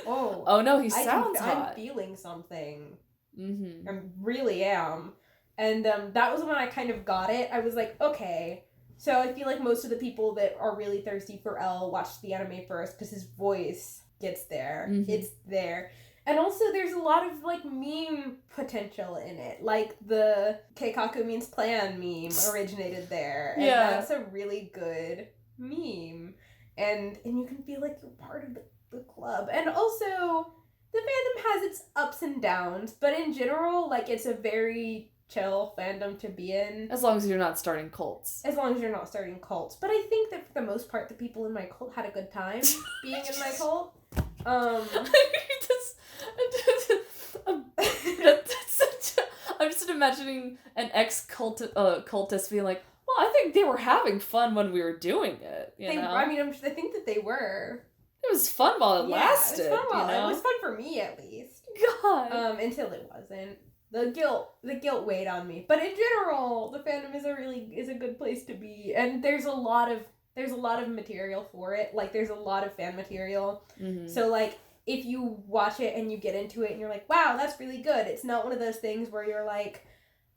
[SPEAKER 1] Oh no, he sounds hot.
[SPEAKER 2] I'm feeling something.
[SPEAKER 1] Mm-hmm.
[SPEAKER 2] I really am. And that was when I kind of got it. I was like, okay. So I feel like most of the people that are really thirsty for L watch the anime first because his voice gets there.
[SPEAKER 1] Mm-hmm.
[SPEAKER 2] It's there. And also there's a lot of, like, meme potential in it. Like the Keikaku means plan meme originated there. And that's a really good meme. And you can feel like you're part of the club. And also the fandom has its ups and downs, but in general, like, it's a very chill fandom to be in.
[SPEAKER 1] As long as you're not starting cults.
[SPEAKER 2] As long as you're not starting cults. But I think that for the most part, the people in my cult had a good time being in my cult.
[SPEAKER 1] I'm just imagining an ex-cultist being like, well, I think they were having fun when we were doing it, you know?
[SPEAKER 2] I mean, I think that they were.
[SPEAKER 1] It was fun while it lasted,
[SPEAKER 2] it was fun
[SPEAKER 1] you know?
[SPEAKER 2] It was fun for me, at least.
[SPEAKER 1] God.
[SPEAKER 2] Until it wasn't. The guilt weighed on me. But in general, the fandom is a good place to be. And there's a lot of material for it. Like, there's a lot of fan material.
[SPEAKER 1] Mm-hmm.
[SPEAKER 2] So, like, if you watch it and you get into it and you're like, wow, that's really good. It's not one of those things where you're like,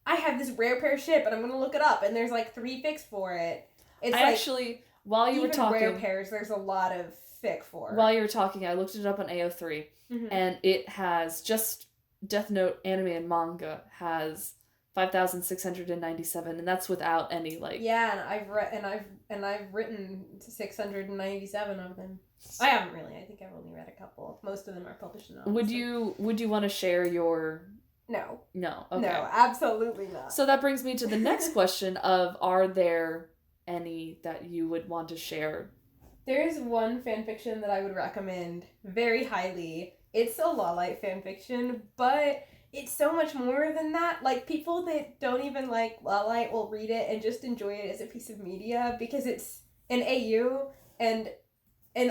[SPEAKER 2] I have this rare pair of shit, but I'm going to look it up. And there's, like, 3 fics for it. It's
[SPEAKER 1] actually, while you were talking...
[SPEAKER 2] rare pairs, there's a lot of fic for.
[SPEAKER 1] While you were talking, I looked it up on AO3.
[SPEAKER 2] Mm-hmm.
[SPEAKER 1] And it has just... Death Note anime and manga has 5,697, and that's without any, like...
[SPEAKER 2] Yeah, and I've written 697 of them. I haven't really. I think I've only read a couple. Most of them are published novels.
[SPEAKER 1] Would you want to share your...
[SPEAKER 2] No.
[SPEAKER 1] No. Okay.
[SPEAKER 2] No, absolutely not.
[SPEAKER 1] So that brings me to the next question of, are there any that you would want to share?
[SPEAKER 2] There's one fanfiction that I would recommend very highly. It's a Lawlight fanfiction, but it's so much more than that. Like, people that don't even like Lawlight will read it and just enjoy it as a piece of media because it's an AU, and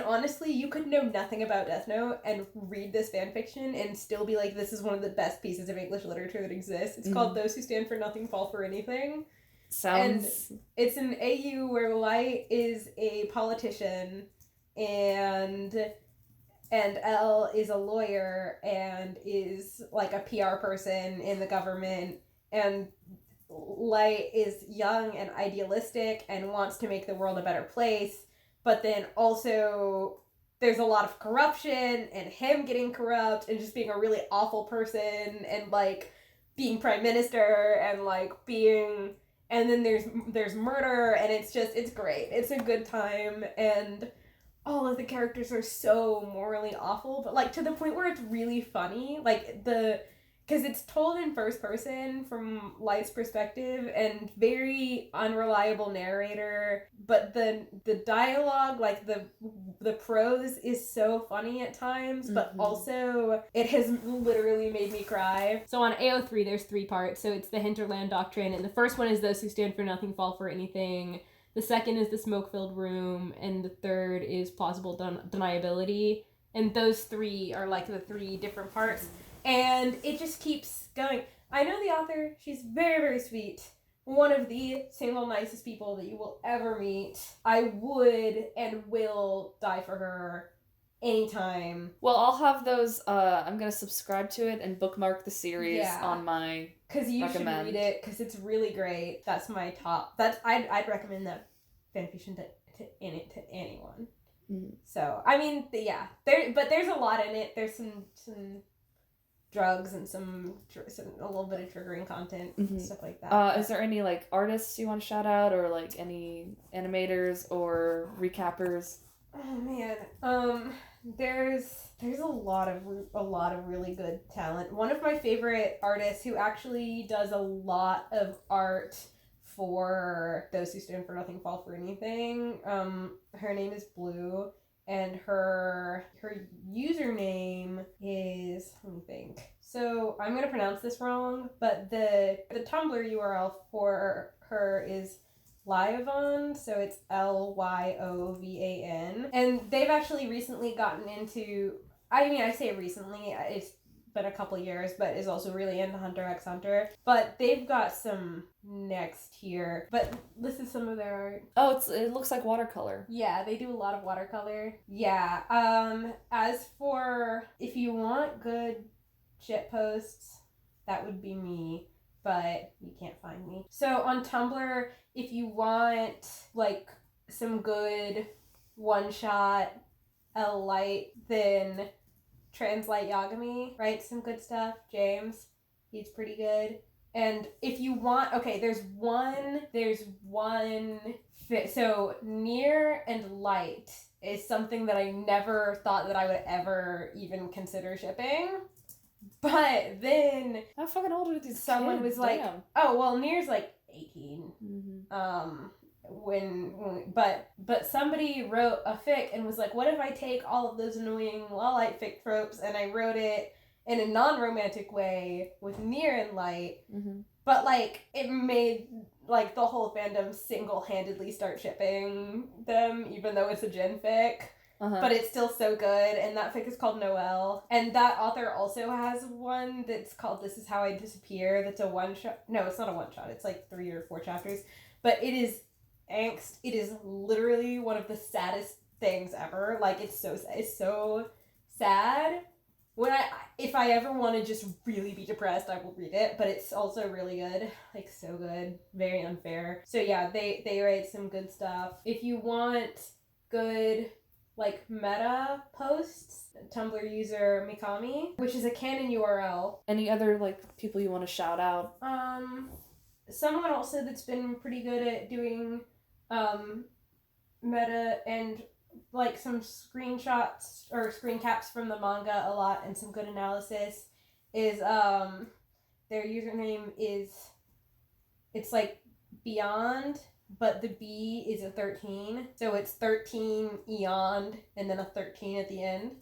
[SPEAKER 2] honestly, you could know nothing about Death Note and read this fanfiction and still be like, this is one of the best pieces of English literature that exists. It's called Those Who Stand for Nothing Fall for Anything.
[SPEAKER 1] Sounds...
[SPEAKER 2] And it's an AU where Light is a politician and L is a lawyer and is, like, a PR person in the government, and Light is young and idealistic and wants to make the world a better place, but then also there's a lot of corruption and him getting corrupt and just being a really awful person and, like, being prime minister and, like, being... And then there's murder, and it's great. It's a good time, and all of the characters are so morally awful, but, like, to the point where it's really funny. Like, because it's told in first person from Light's perspective, and very unreliable narrator, but the dialogue, like, the prose is so funny at times, but also it has literally made me cry. So on AO3, there's 3 parts. So it's the Hinterland Doctrine, and the first one is Those Who Stand for Nothing Fall for Anything. The second is The Smoke-Filled Room, and the third is Plausible Deniability. And those 3 are, like, the 3 different parts. And it just keeps going. I know the author. She's very, very sweet. One of the single nicest people that you will ever meet. I would and will die for her anytime.
[SPEAKER 1] Well, I'll have those, I'm gonna subscribe to it and bookmark the series on my
[SPEAKER 2] Because you
[SPEAKER 1] recommend.
[SPEAKER 2] should read it, because it's really great. That's my top. I'd recommend that fanfiction to anyone.
[SPEAKER 1] Mm-hmm.
[SPEAKER 2] So, I mean, yeah. There's a lot in it. There's some drugs and a little bit of triggering content, stuff like that.
[SPEAKER 1] Is there any, like, artists you want to shout out, or, like, any animators or recappers?
[SPEAKER 2] Oh man, there's a lot of really good talent. One of my favorite artists who actually does a lot of art for Those Who Stand for Nothing Fall for Anything. Her name is Blue, and her username is, let me think. So I'm gonna pronounce this wrong, but the Tumblr URL for her is Lyovan, so it's Lyovan, and they've actually recently gotten into, I mean, I say recently, it's been a couple years, but is also really into Hunter x Hunter. But they've got some next here. But this is some of their art.
[SPEAKER 1] Oh, it looks like watercolor.
[SPEAKER 2] Yeah, they do a lot of watercolor. Yeah. As for if you want good shit posts, that would be me. But you can't find me. So on Tumblr, if you want like some good one-shot Light, then Translite Yagami writes some good stuff. James, he's pretty good. And if you want, okay, there's one, so Near and Light is something that I never thought that I would ever even consider shipping. But then
[SPEAKER 1] how fucking old are these
[SPEAKER 2] someone
[SPEAKER 1] kids?
[SPEAKER 2] was like,
[SPEAKER 1] Damn.
[SPEAKER 2] oh, well, Near's like 18.
[SPEAKER 1] Mm-hmm.
[SPEAKER 2] But somebody wrote a fic and was like, what if I take all of those annoying Lawlight fic tropes and I wrote it in a non-romantic way with Near and Light,
[SPEAKER 1] Mm-hmm.
[SPEAKER 2] but like it made like the whole fandom single-handedly start shipping them, even though it's a gen fic.
[SPEAKER 1] Uh-huh.
[SPEAKER 2] But it's still so good, and that fic is called Noelle. And that author also has one that's called This Is How I Disappear. That's a one-shot. No, it's not a one-shot. It's like 3 or 4 chapters. But it is angst. It is literally one of the saddest things ever. Like, it's so sad. If I ever want to just really be depressed, I will read it. But it's also really good. Like, so good. Very unfair. So yeah, they write some good stuff. If you want good like meta posts, Tumblr user Mikami, which is a canon URL.
[SPEAKER 1] Any other like people you want to shout out?
[SPEAKER 2] Someone also that's been pretty good at doing meta and like some screenshots or screen caps from the manga a lot and some good analysis is their username is, it's like Beyond, but the B is a 13, so it's 13 Eond and then a 13 at the end.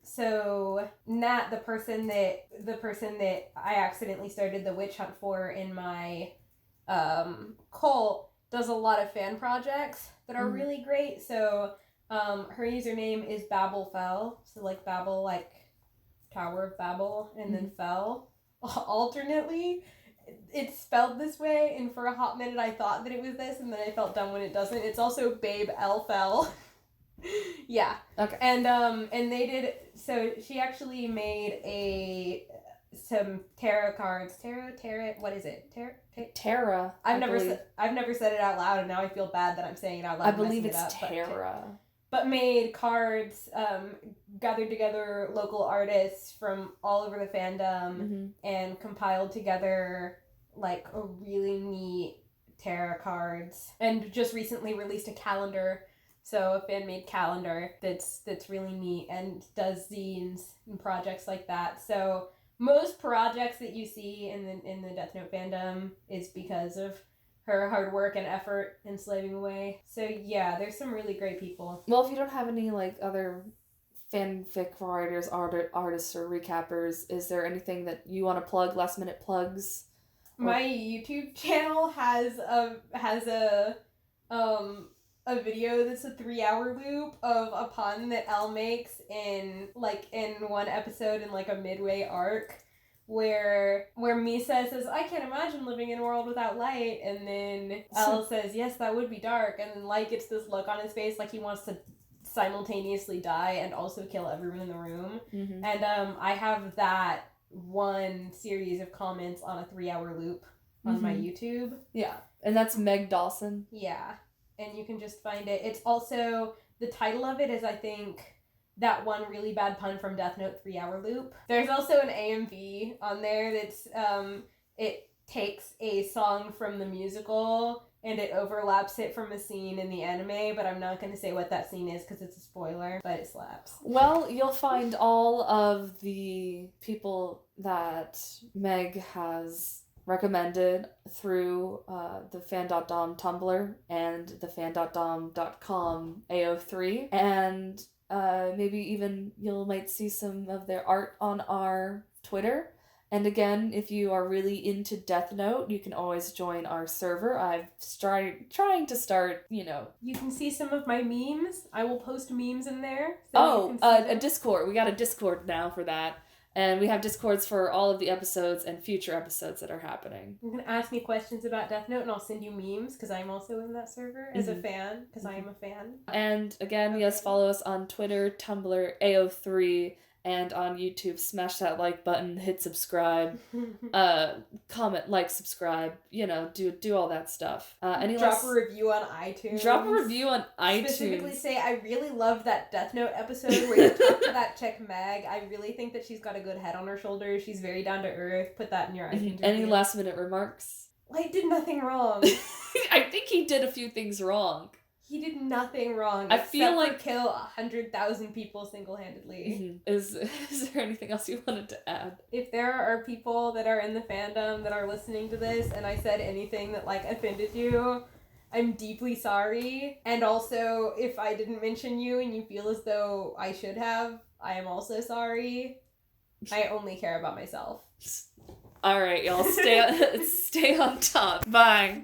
[SPEAKER 2] So Nat, the person that I accidentally started the witch hunt for in my cult, does a lot of fan projects that are really great. So her username is Babelfell, so like Babel, like Tower of Babel, and then Fell alternately. It's spelled this way, and for a hot minute I thought that it was this, and then I felt dumb when it doesn't. It's also Babe Elfell. Yeah. Okay. And they did, so she actually made some tarot cards. Tarot, what is it?
[SPEAKER 1] Terra.
[SPEAKER 2] I've never said it out loud, and now I feel bad that I'm saying it out loud.
[SPEAKER 1] I believe it's Terra.
[SPEAKER 2] But made cards, gathered together local artists from all over the fandom, and compiled together like a really neat tarot cards, and just recently released a calendar. So a fan-made calendar that's really neat and does zines and projects like that. So most projects that you see in the Death Note fandom is because of her hard work and effort in slaving away. So yeah, there's some really great people.
[SPEAKER 1] Well, if you don't have any like other fanfic writers, artists, or recappers, is there anything that you want to plug? Last minute plugs.
[SPEAKER 2] My YouTube channel has a video that's a 3-hour loop of a pun that Elle makes in one episode in like a midway arc. Where Misa says, I can't imagine living in a world without light, and then Elle says, yes, that would be dark, and then Light gets this look on his face like he wants to simultaneously die and also kill everyone in the room.
[SPEAKER 1] Mm-hmm.
[SPEAKER 2] And I have that one series of comments on a 3-hour loop on my YouTube.
[SPEAKER 1] Yeah, and that's Meg Dawson.
[SPEAKER 2] Yeah, and you can just find it. It's also, the title of it is, I think, that one really bad pun from Death Note 3-hour loop. There's also an AMV on there that's, it takes a song from the musical and it overlaps it from a scene in the anime, but I'm not going to say what that scene is because it's a spoiler, but it slaps.
[SPEAKER 1] Well, you'll find all of the people that Meg has recommended through the fan.dom Tumblr and the fan.dom.com AO3. And maybe even you might see some of their art on our Twitter. And again, if you are really into Death Note, you can always join our server. I've started trying to start,
[SPEAKER 2] You can see some of my memes. I will post memes in there. So you can see
[SPEAKER 1] a
[SPEAKER 2] them.
[SPEAKER 1] Discord. We got a Discord now for that. And we have Discords for all of the episodes and future episodes that are happening.
[SPEAKER 2] You can ask me questions about Death Note and I'll send you memes because I'm also in that server as a fan because I am a fan.
[SPEAKER 1] And again, yes, follow us on Twitter, Tumblr, AO3, and on YouTube. Smash that like button, hit subscribe, comment, like, subscribe, do all that stuff.
[SPEAKER 2] Drop a review on iTunes.
[SPEAKER 1] Drop a review on iTunes.
[SPEAKER 2] Specifically say, I really loved that Death Note episode where you talked to that chick Meg. I really think that she's got a good head on her shoulders. She's very down to earth. Put that in your iTunes
[SPEAKER 1] Any
[SPEAKER 2] review.
[SPEAKER 1] last minute remarks?
[SPEAKER 2] I did nothing wrong.
[SPEAKER 1] I think he did a few things wrong.
[SPEAKER 2] He did nothing wrong.
[SPEAKER 1] I feel
[SPEAKER 2] except
[SPEAKER 1] like
[SPEAKER 2] for kill 100,000 people single-handedly.
[SPEAKER 1] Is there anything else you wanted to add?
[SPEAKER 2] If there are people that are in the fandom that are listening to this and I said anything that offended you, I'm deeply sorry. And also, if I didn't mention you and you feel as though I should have, I am also sorry. I only care about myself.
[SPEAKER 1] All right, y'all, stay on top. Bye.